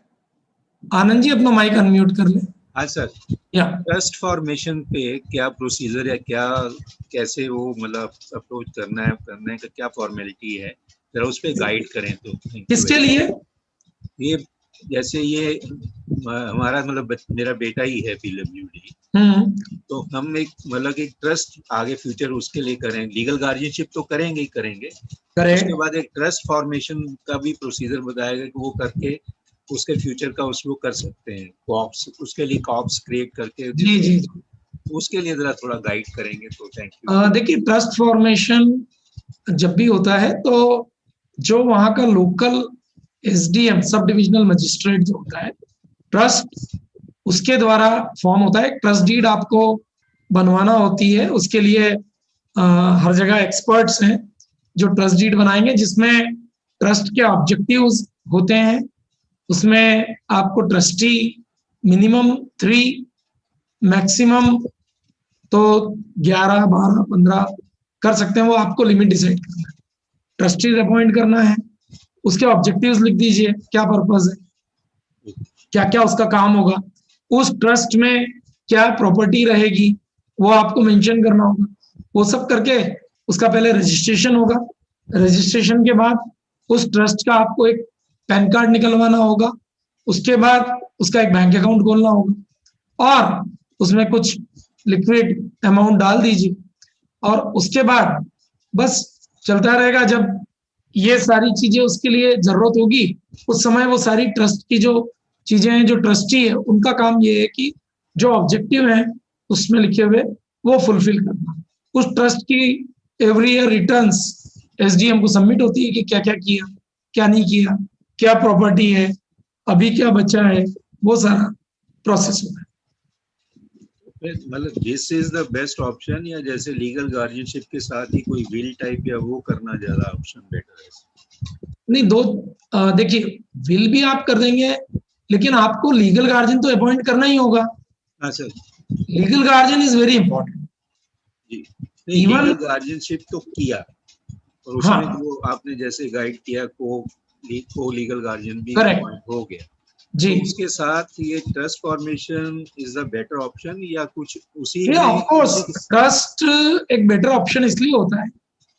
आनंद जी अपना माइक अनम्यूट कर ले। हाँ सर, ट्रस्ट फॉर्मेशन पे क्या प्रोसीजर है, क्या कैसे वो मतलब अप्रोच करना है का क्या फॉर्मेलिटी है, जरा उस पर गाइड करें तो। किसके लिए? ये जैसे ये हमारा मतलब मेरा बेटा ही है पीडब्ल्यूडी, तो हम एक मतलब एक ट्रस्ट आगे फ्यूचर उसके लिए करें, लीगल गार्जियनशिप तो करेंगे ही करेंगे, उसके बाद एक ट्रस्ट फॉर्मेशन का भी प्रोसीजर बताएगा कि वो करके उसके फ्यूचर का उसको कर सकते हैं, कॉप्स उसके लिए कॉप्स क्रिएट करके। जी जी, उसके लिए जरा थोड़ा गाइड करेंगे तो थैंक यू। देखिए ट्रस्ट फॉर्मेशन जब भी होता है तो जो वहाँ का local SDM sub divisional magistrate जो होता है, ट्रस्ट उसके द्वारा फॉर्म होता है। ट्रस्ट डीड आपको बनवाना होती है, उसके लिए हर जगह एक्सपर्ट्स हैं जो ट्रस्ट डीड बनाएंगे, जिसमें ट्रस्ट के ऑब्जेक्टिव्स होते हैं। उसमें आपको ट्रस्टी मिनिमम 3, मैक्सिमम तो 11, 12, 15 कर सकते हैं, वो आपको लिमिट डिसाइड करना है। ट्रस्टी अपॉइंट करना है, उसके ऑब्जेक्टिव्स लिख दीजिए, क्या पर्पस है, क्या क्या उसका काम होगा, उस ट्रस्ट में क्या प्रॉपर्टी रहेगी वो आपको मेंशन करना होगा। वो सब करके उसका पहले रजिस्ट्रेशन होगा, रजिस्ट्रेशन के बाद उस ट्रस्ट का आपको एक पैन कार्ड निकलवाना होगा, उसके बाद उसका एक बैंक अकाउंट खोलना होगा और उसमें कुछ लिक्विड अमाउंट डाल दीजिए और उसके बाद बस चलता रहेगा। जब ये सारी चीजें उसके लिए जरूरत होगी उस समय वो सारी ट्रस्ट की जो चीजें हैं, जो ट्रस्टी है उनका काम ये है कि जो ऑब्जेक्टिव है उसमें लिखे हुए वो फुलफिल करना। उस ट्रस्ट की एवरी ईयर रिटर्न्स SDM को सबमिट होती है कि क्या क्या किया, क्या नहीं किया, क्या प्रॉपर्टी है, अभी क्या बचा है, वो सारा प्रोसेस होता है। मतलब this is the best option, या जैसे लीगल गार्जियनशिप के साथ ही कोई विल टाइप या वो करना ज्यादा ऑप्शन बेटर है? नहीं, दो देखिए, विल भी आप कर देंगे, लेकिन आपको लीगल गार्जियन तो अपॉइंट करना ही होगा। हाँ sir, legal guardian is very important. जी, लीगल गार्जियनशिप तो किया, और उसमें हाँ, वो आपने जैसे गाइड किया को लीगल गार्जियन भी करेक्ट हो गया जी। तो उसके साथ ये trust formation is the better option, या कुछ उसी में? ऑफ कोर्स ट्रस्ट एक बेटर ऑप्शन इसलिए होता है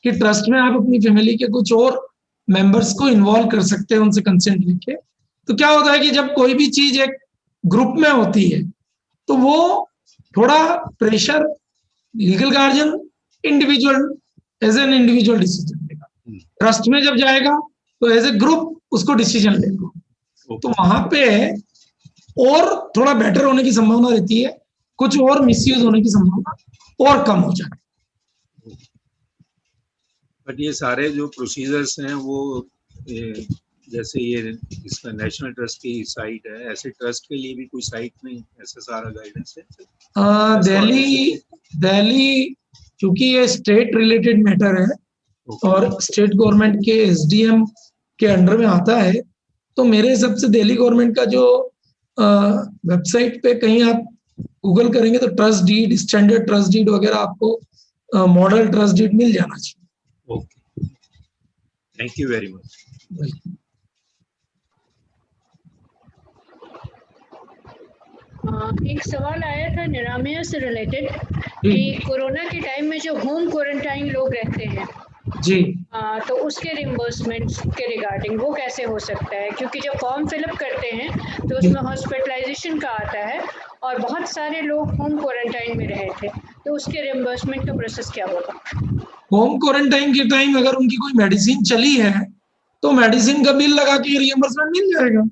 कि ट्रस्ट में आप अपनी फैमिली के कुछ और मेंबर्स को इन्वॉल्व कर सकते हैं, उनसे कंसेंट लेके। तो क्या होता है कि जब कोई भी चीज एक ग्रुप में होती है तो वो थोड़ा pressure legal guardian individual as an individual decision लेगा, ट्रस्ट में जब जाएगा तो एज ए ग्रुप उसको डिसीजन लेगा। तो वहां पे और थोड़ा बेटर होने की संभावना रहती है, कुछ और मिसयूज होने की संभावना और कम हो जाती है। बट ये सारे जो प्रोसीजर्स हैं वो जैसे ये इसका नेशनल ट्रस्ट की साइट है, ऐसे ट्रस्ट के लिए भी कोई साइट नहीं, ऐसा सारा गाइडेंस है? दिल्ली क्योंकि ये स्टेट रिलेटेड मैटर है और स्टेट गवर्नमेंट के SDM के अंडर में आता है, तो मेरे हिसाब से दिल्ली गवर्नमेंट का जो वेबसाइट पे कहीं आप गूगल करेंगे तो trust deed, standard trust deed वगैरह आपको मॉडल ट्रस्ट डीड मिल जाना चाहिए। Okay, thank you very much. एक सवाल आया था निरामिया से रिलेटेड कि कोरोना के टाइम में जो होम क्वारंटाइन लोग रहते हैं जी, तो उसके रिम्बर्समेंट के रिगार्डिंग वो कैसे हो सकता है? क्योंकि जब फॉर्म फिलअप करते हैं तो उसमें हॉस्पिटलाइजेशन का आता है और बहुत सारे लोग होम क्वारंटाइन में रहे थे, तो उसके रिम्बर्समेंट का प्रोसेस क्या होगा? होम क्वारंटाइन के टाइम अगर उनकी कोई मेडिसिन चली है तो मेडिसिन का बिल लगा के रिइंबर्समेंट मिल जाएगा।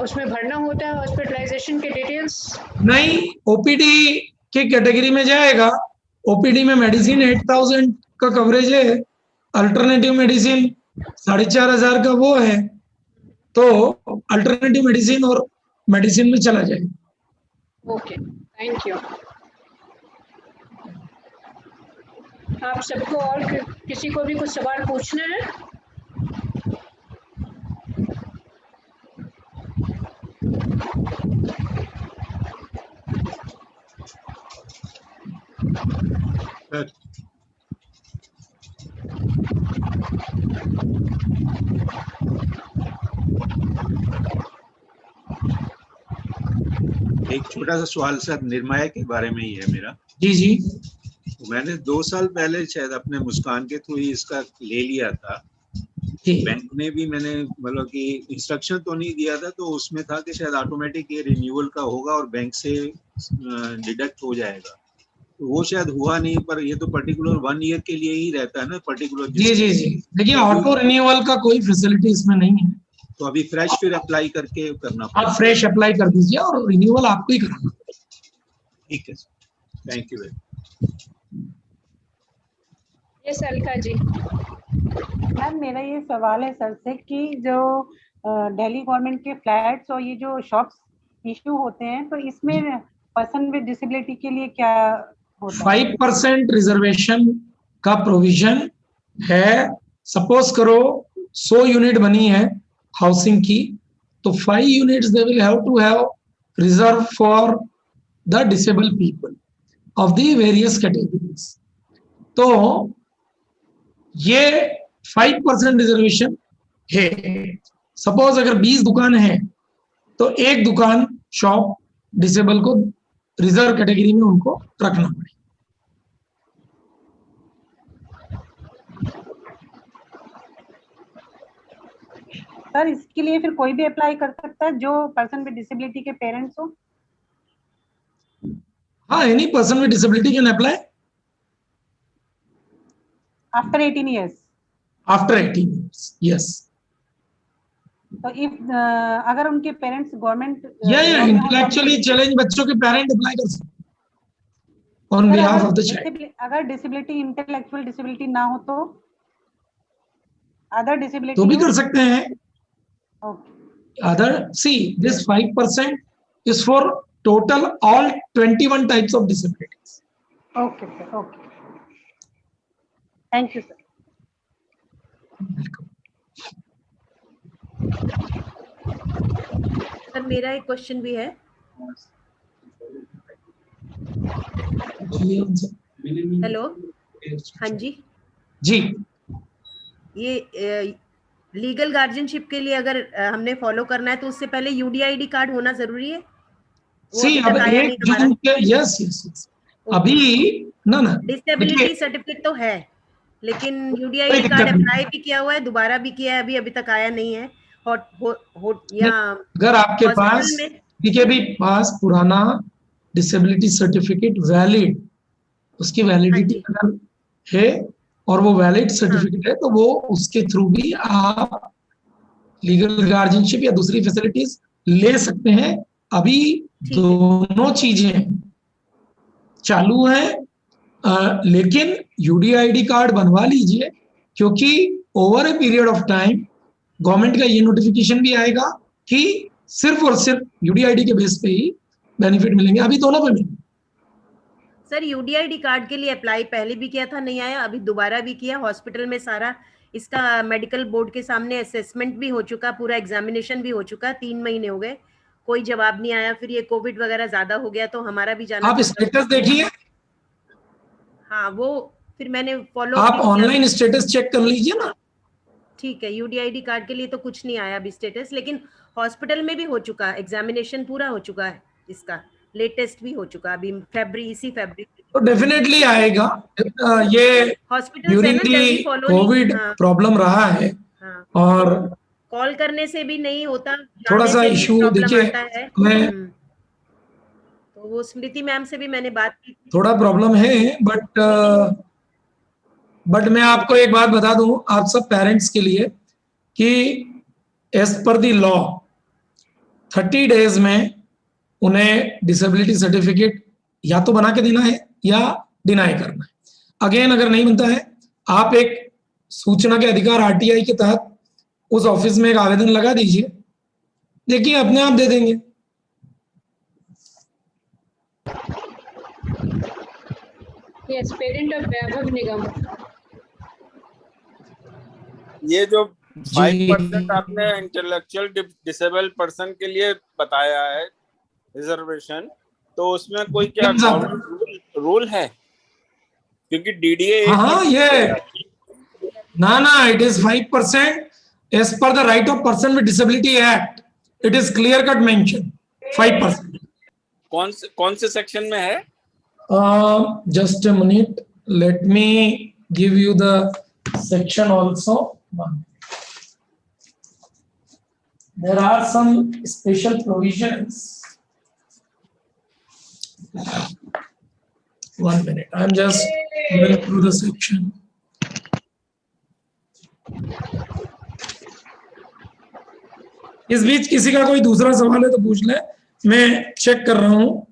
उसमें भरना होता है हॉस्पिटलाइजेशन के डिटेल्स? नहीं, OPD के कैटेगरी में जाएगा। OPD में मेडिसिन 8000 का कवरेज है, अल्टरनेटिव मेडिसिन 4500 का वो है, तो अल्टरनेटिव मेडिसिन और मेडिसिन में चला जाएगा। Okay, thank you. आप सबको और किसी को भी कुछ सवाल पूछना है? एक छोटा सा सवाल सर, निर्माया के बारे में ही है मेरा। जी जी। मैंने 2 साल पहले शायद अपने मुस्कान के थ्रू ही इसका ले लिया था। बैंक ने भी मैंने मतलब कि इंस्ट्रक्शन तो नहीं दिया था, तो उसमें था कि शायद ऑटोमेटिक ये रिन्यूअल का होगा और बैंक से डिडक्ट हो जाएगा, तो वो शायद हुआ नहीं। पर ये तो पर्टिकुलर 1 ईयर के लिए ही रहता है ना, पर्टिकुलर। जी जी जी, देखिए ऑटो रिन्यूअल का कोई फैसिलिटी इसमें नहीं है, तो अभी फ्रेश फिर अप्लाई करके करना पड़ेगा। आप फ्रेश अप्लाई कर दीजिए और रिन्यूअल आपको ही कराना पड़ेगा। ठीक है sir, thank you very. Yes Alka ji. Ma'am मेरा ये सवाल है सर से कि जो दिल्ली गवर्नमेंट के फ्लैट्स और ये जो शॉप्स इशू होते हैं, तो इसमें पर्सन विद डिसेबिलिटी के लिए क्या होता है? 5% रिजर्वेशन का प्रोविजन है। सपोज करो 100 यूनिट बनी है हाउसिंग की, तो 5 units they will have to have reserve for the disabled people of the various categories. तो ये 5% रिजर्वेशन है। सपोज अगर 20 दुकान है तो एक दुकान शॉप डिसेबल को रिजर्व कैटेगरी में उनको रखना पड़ेगा। सर इसके लिए फिर कोई भी अप्लाई कर सकता है जो पर्सन विद डिसेबिलिटी के पेरेंट्स हो? हाँ, any person with disability can apply after 18 years. After 18 years, yes. तो इफ अगर उनके पेरेंट्स गवर्नमेंट इंटेलेक्चुअली चैलेंज बच्चों के पेरेंट अप्लाई कर सकते on behalf of the child. अगर डिसेबिलिटी इंटेलेक्चुअल डिसेबिलिटी ना हो तो अदर डिसेबिलिटी तो भी कर सकते हैं. Okay. Other, see, this 5% is for total all 21 types of disabilities. Okay, sir. Okay. Thank you, sir. Sir मेरा एक क्वेश्चन भी है. हेलो. हाँ जी. जी. ये लीगल गार्जियनशिप के लिए अगर हमने फॉलो करना है तो उससे पहले यूडीआईडी कार्ड होना जरूरी है? See, अब 1 जून के यस अभी ना डिसेबिलिटी सर्टिफिकेट तो है, लेकिन यूडीआईडी कार्ड अप्लाई भी किया हुआ है, दोबारा भी किया है, अभी तक आया नहीं है. अगर आपके पास के भी पास पुराना डिसेबिलिटी सर्टिफिकेट वैलिड, उसकी वैलिडिटी अगर है और वो वैलिड सर्टिफिकेट है तो वो उसके थ्रू भी आप लीगल गार्जियनशिप या दूसरी फैसिलिटीज ले सकते हैं. अभी दोनों चीजें चालू है, लेकिन यूडीआईडी कार्ड बनवा लीजिए, क्योंकि over a period of time government का ये नोटिफिकेशन भी आएगा कि सिर्फ और सिर्फ यूडीआईडी के बेस पे ही बेनिफिट मिलेंगे. अभी दोनों पे मिलेंगे. सर यूडीआईडी कार्ड के लिए अप्लाई पहले भी किया था, नहीं आया, अभी दोबारा भी किया. हॉस्पिटल में सारा इसका मेडिकल बोर्ड के सामने असेसमेंट भी हो चुका, पूरा एग्जामिनेशन भी हो चुका, 3 महीने हो गए, कोई जवाब नहीं आया. फिर ये कोविड वगैरह ज्यादा हो गया तो हमारा भी जाना. आप स्टेटस देखिए. हाँ, वो फिर मैंने फॉलो. आप ऑनलाइन स्टेटस चेक कर लीजिए ना. ठीक है, यूडीआईडी कार्ड के लिए तो कुछ नहीं आया अभी स्टेटस, लेकिन हॉस्पिटल में भी हो चुका, एग्जामिनेशन पूरा हो चुका है, इसका लेटेस्ट भी हो चुका अभी इसी फरवरी. तो डेफिनेटली आएगा. ये ड्यूरिंग दी कोविड प्रॉब्लम रहा है. और कॉल करने से भी नहीं होता, थोड़ा सा इशू देखिए. मैं तो वो स्मृति मैम से भी मैंने बात की, थोड़ा प्रॉब्लम है, बट मैं आपको एक बात बता दूं आप सब पेरेंट्स के लिए कि as per the law 30 days में उन्हें डिसेबिलिटी सर्टिफिकेट या तो बना के देना है या डिनाई करना है. अगेन अगर नहीं बनता है, आप एक सूचना के अधिकार आरटीआई के तहत उस ऑफिस में एक आवेदन लगा दीजिए, देखिए अपने आप दे देंगे. यस, पेरेंट ऑफ वैभव निगम. ये जो 5% आपने इंटेलेक्चुअल डिसेबल पर्सन के लिए बताया है रिजर्वेशन, तो उसमें कोई क्या रूल है? क्योंकि डीडीए ये ना it is 5% as per the right of person with disability act. It is clear cut mention 5%. कौन से सेक्शन में है? Just a minute, let me give you the section also. There are some special provisions. 1 minute, I'm just going through the section. इस बीच किसी का कोई दूसरा सवाल है तो पूछ ले, मैं चेक कर रहा हूँ.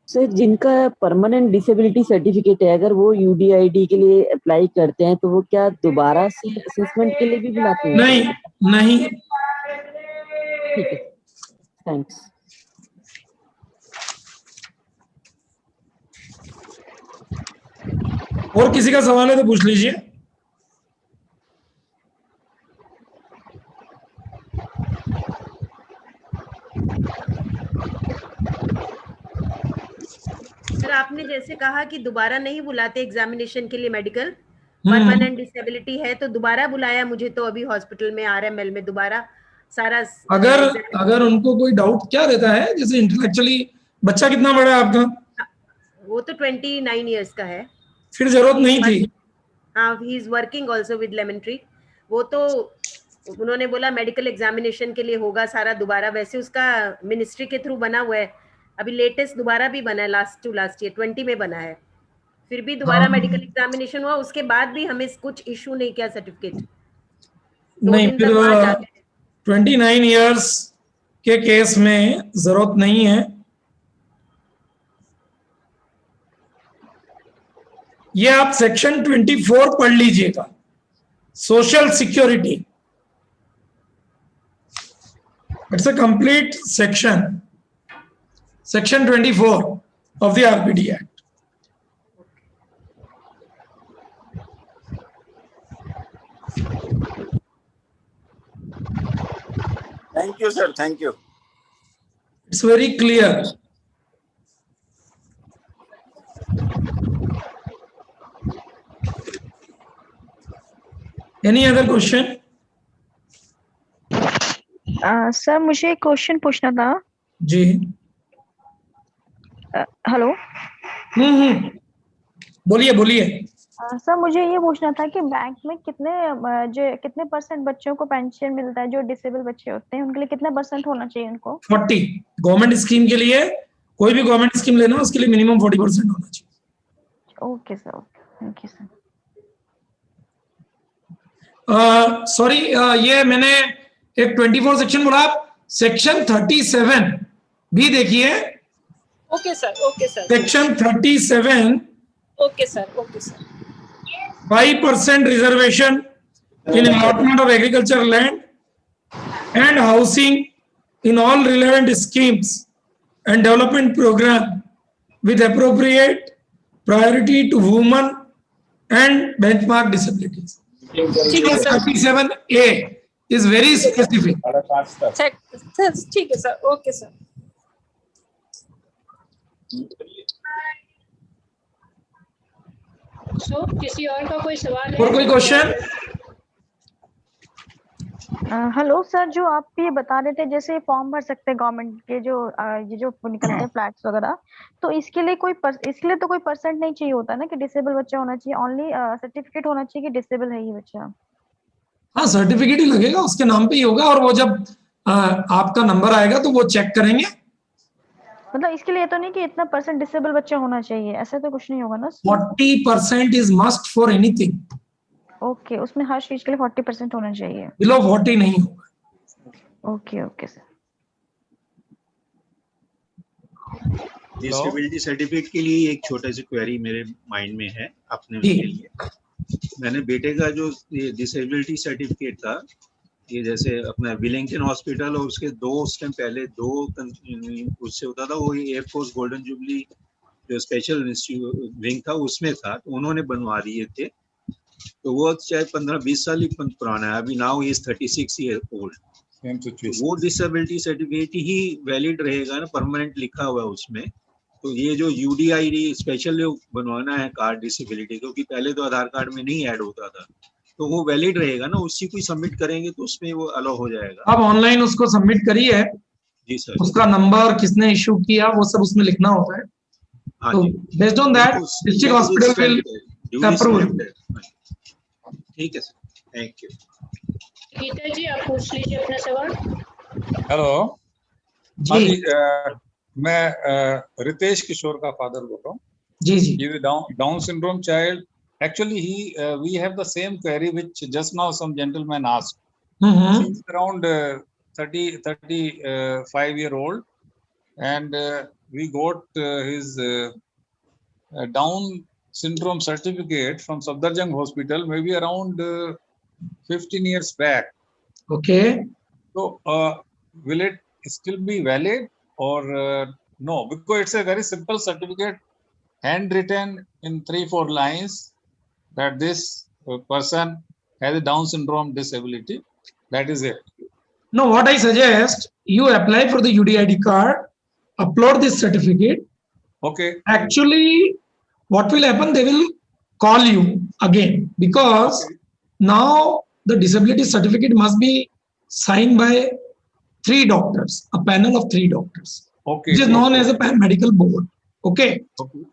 सर, जिनका परमानेंट डिसेबिलिटी सर्टिफिकेट है, अगर वो यूडीआईडी के लिए अप्लाई करते हैं तो वो क्या दोबारा से असेसमेंट के लिए भी बुलाते हैं? नहीं. ठीक है, थैंक्स. और किसी का सवाल है तो पूछ लीजिए. सर, आपने जैसे कहा कि दोबारा नहीं बुलाते एग्जामिनेशन के लिए, मेडिकल परमानेंट डिसेबिलिटी है तो दोबारा बुलाया मुझे तो अभी हॉस्पिटल में आरएमएल में दोबारा सारा. अगर उनको कोई डाउट क्या रहता है, जैसे इंटेलेक्चुअली बच्चा कितना बड़ा है आपका? वो तो 29 इयर्स का है. फिर जरूरत नहीं थी. हाँ, he is working also with lemon tree. वो तो उन्होंने बोला मेडिकल एग्जामिनेशन के लिए होगा सारा दोबारा, वैसे उसका मिनिस्ट्री के थ्रू बना हुआ है. अभी लेटेस्ट दोबारा भी बना है, लास्ट ईयर 20 में बना है. फिर भी दोबारा मेडिकल एग्जामिनेशन हुआ, उसके बाद भी हमें कुछ इशू नहीं किया सर्टिफिकेट. नहीं, फिर 29 इयर्स के केस में जरूरत नहीं है. ये आप सेक्शन 24 पढ़ लीजिएगा, social security. It's a complete section, section 24 of the RPD Act. Thank you, sir. Thank you. It's very clear. Any other question? Sir मुझे एक क्वेश्चन पूछना था। जी। हेलो। बोलिए बोलिए। सर मुझे ये पूछना था कि बैंक में कितने परसेंट बच्चों को पेंशन मिलता है, जो डिसेबल बच्चे होते हैं उनके लिए कितना परसेंट होना चाहिए उनको? 40। गवर्नमेंट स्कीम के लिए, कोई भी गवर्नमेंट स्कीम लेना उसके लिए मिनिमम 40% होना चाहिए। Okay sir, thank you sir. Sorry, ये मैंने एक 24 सेक्शन बोला, सेक्शन 37 भी देखिए। Okay sir, okay sir. Section 37। Okay sir, okay sir. 5% reservation in allotment of agricultural land and housing in all relevant schemes and development program with appropriate priority to women and benchmark disabilities. 37A is very specific. ठीक है sir, okay sir. किसी और का कोई सवाल है? और कोई क्वेश्चन? हेलो सर, जो आप ये बता रहे थे जैसे फॉर्म भर सकते हैं गवर्नमेंट के जो ये जो निकलते हैं फ्लैट्स वगैरह, तो इसके लिए तो कोई परसेंट नहीं चाहिए होता ना कि डिसेबल बच्चा होना चाहिए, ओनली सर्टिफिकेट होना चाहिए कि डिसेबल है ये बच्चा? हाँ, सर्टिफिकेट ही लगेगा, उसके नाम पे ही होगा, और वो जब आपका नंबर आएगा तो वो चेक करेंगे। मतलब इसके लिए तो नहीं कि इतना परसेंट डिसेबल बच्चा होना चाहिए, ऐसा तो कुछ नहीं होगा ना? 40% is must for anything. Okay, उसमें हर चीज के लिए 40% होना चाहिए, बिलो 40 नहीं होगा। Okay okay sir. Disability certificate के लिए एक छोटा सा क्वेरी मेरे माइंड में है अपने के लिए। मैंने बेटे का जो डिसेबिलिटी सर्टिफिकेट था, ये जैसे अपना विलिंगटन हॉस्पिटल और उसके उस टाइम पहले उससे होता था, वो एयरफोर्स गोल्डन जुबली जो स्पेशल विंग था उसमें था, तो उन्होंने बनवा दिए थे। तो वो शायद 15-20 साल ही पुराना है अभी। Now he is 36 year old. वो डिसेबिलिटी सर्टिफिकेट ही वैलिड रहेगा ना, परमानेंट लिखा हुआ है उसमें। तो ये जो UDID स्पेशल बनवाना है कार्ड डिसेबिलिटी, क्योंकि पहले तो आधार कार्ड में नहीं ऐड होता था, तो वो वैलिड रहेगा ना, उसी को सबमिट करेंगे तो उसमें वो अलाउ हो जाएगा। आप ऑनलाइन उसको सबमिट करिए। जी सर। उसका नंबर, किसने इशू किया, वो सब उसमें लिखना होता है। हाँ तो based on that district hospital will approve. ठीक है सर, थैंक यू। गीता जी आप पूछ लीजिए अपना सवाल। हेलो जी। मैं रितेश किशोर का फादर बोल रहा हूँ। जी जी। ये down syndrome child, actually we have the same query which just now some gentleman asked. He's around 35-year-old, and we got his Down syndrome certificate from Safdarjung Hospital maybe around 15 years back. Okay. So will it still be valid or no? Because it's a very simple certificate, handwritten in 3-4 lines, that this person has a Down syndrome disability. That is it. No, what I suggest, you apply for the UDID card, upload this certificate. Okay. Actually, what will happen, they will call you again, because now the disability certificate must be signed by 3 doctors, a panel of 3 doctors, okay, which is known as a medical board. Okay.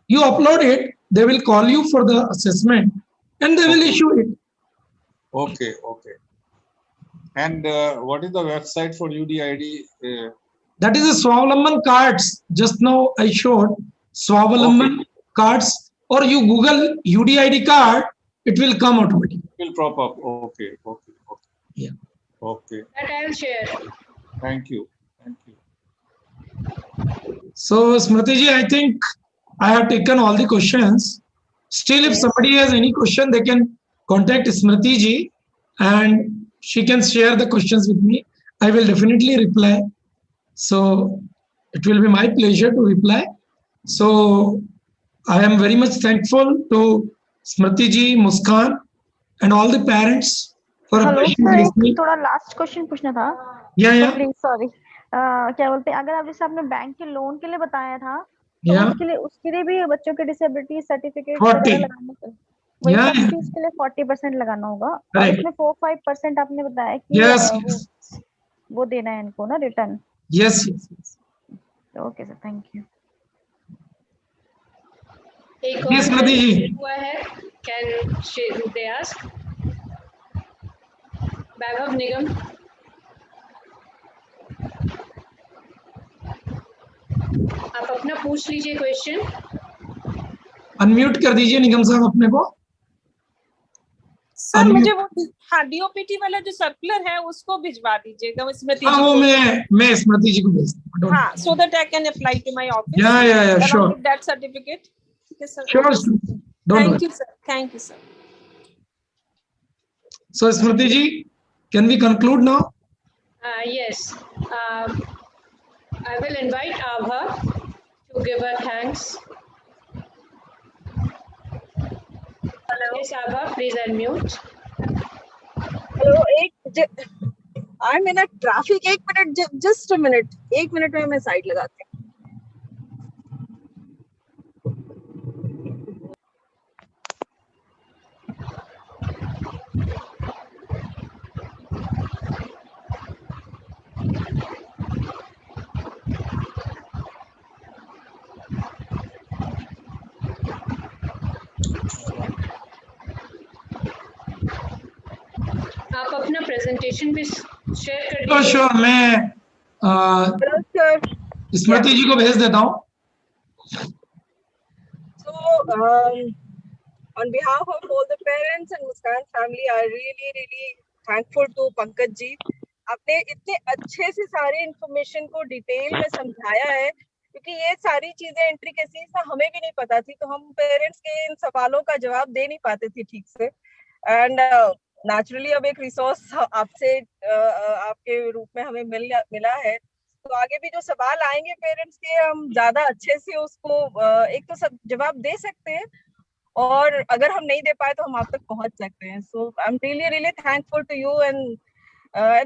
You upload it, they will call you for the assessment, and they will issue it. Okay. And what is the website for UDID? That is a Swavalamban cards. Just now I showed Swavalamban cards, or you Google UDID card, it will come automatically. It will pop up. Okay. Yeah. Okay. That I will share. Thank you. So Smriti ji, I think I have taken all the questions. Still, if somebody has any question, they can contact Smriti ji and she can share the questions with me. I will definitely reply. So it will be my pleasure to reply. So I am very much thankful to Smriti ji, Muskan and all the parents for hello patiently sir, listening. एक थोड़ा last question पूछना था। Please sorry, क्या बोलते हैं, अगर आप जैसे आपने बैंक के लोन के लिए बताया था, तो उसके लिए भी बच्चों के डिसेबिलिटी सर्टिफिकेट वगैरह लगाना है, वही सब फीस के लिए 40% लगाना होगा, और इसमें 4-5% आपने बताया कि वो देना है इनको ना return. Yes okay sir, thank you. एक और हुआ है, कैन दे आस्क वैभव निगम। आप अपना पूछ लीजिए क्वेश्चन। अनम्यूट कर दीजिए निगम साहब अपने को। सर मुझे वो डीओपीटी वाला जो सर्कुलर है उसको भिजवा दीजिएगा स्मृति जी को। मैं स्मृति जी को भेज दूंगा। हाँ, so that I can apply to my office. Yeah sure, with that certificate. Sure, thank you sir, thank you sir. So Smriti ji, can we conclude now? Yes, I will invite Abha to give her thanks. Yes, Abha, please unmute. Hello, I'm in a traffic. 1 minute, just a minute. 1 minute में मैं side लगाती हूँ। आप अपना presentation भी share कर दीजिए। Sure, मैं स्मृति जी को भेज देता हूँ। So, on behalf of all the parents and Muskan family, I really thankful to Pankaj जी। आपने इतने अच्छे से सारे इंफॉर्मेशन को डिटेल में समझाया है, क्योंकि ये सारी चीजें इंट्रिकेसीज ना हमें भी नहीं पता थी, तो हम पेरेंट्स के इन सवालों का जवाब दे नहीं पाते थे ठीक से। एंड नेचुरली अब एक रिसोर्स आपसे आपके रूप में हमें मिला है, तो आगे भी जो सवाल आएंगे पेरेंट्स के, हम ज्यादा अच्छे से उसको एक तो सब जवाब दे सकते हैं, और अगर हम नहीं दे पाए तो हम आप तक पहुंच सकते हैं। So I am really thankful to you and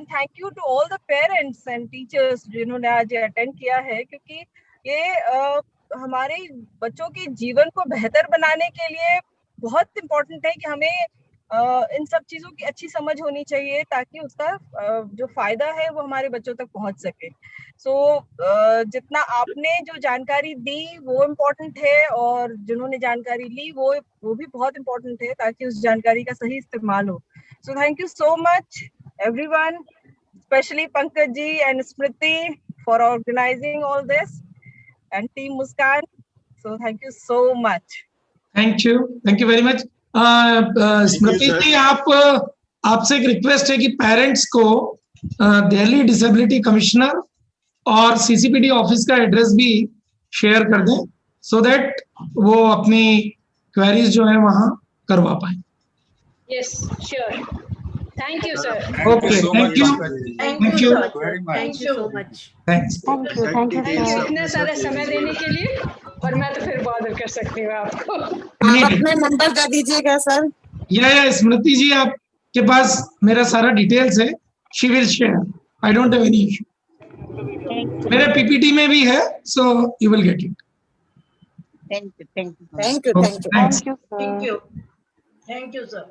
thank you to all the parents and teachers जिन्होंने आज अटेंड किया है, क्योंकि ये हमारे बच्चों के जीवन को बेहतर बनाने के लिए बहुत इम्पोर्टेंट है कि हमें इन सब चीजों की अच्छी समझ होनी चाहिए, ताकि उसका जो फायदा है वो हमारे बच्चों तक पहुंच सके। सो जितना आपने जो जानकारी दी वो इम्पोर्टेंट है, और जिन्होंने जानकारी ली वो भी बहुत इम्पोर्टेंट है, ताकि उस जानकारी का सही इस्तेमाल हो। So thank you so much everyone, specially Pankaj ji and Smriti for organising all this, and team Muskan. So thank you so much. Thank you very much. Smriti ji, आपसे एक रिक्वेस्ट है कि पेरेंट्स को दिल्ली डिसेबिलिटी कमिश्नर और सीसीपीडी ऑफिस का एड्रेस भी शेयर कर दें, सो दैट वो अपनी क्वेरीज जो है वहां करवा पाए। Yes sure, thank you sir. Okay, thank you thank you so much. Thank you इतना सारा समय देने के लिए, और मैं तो फिर बॉदर कर सकती हूँ आपको। आप अपना नंबर कर दीजिएगा सर। या स्मृति जी, आपके पास मेरा सारा डिटेल्स है, she will share, I don't have any issue. मेरे पीपीटी में भी है, so you will get it. Thank you sir. Thank you sir.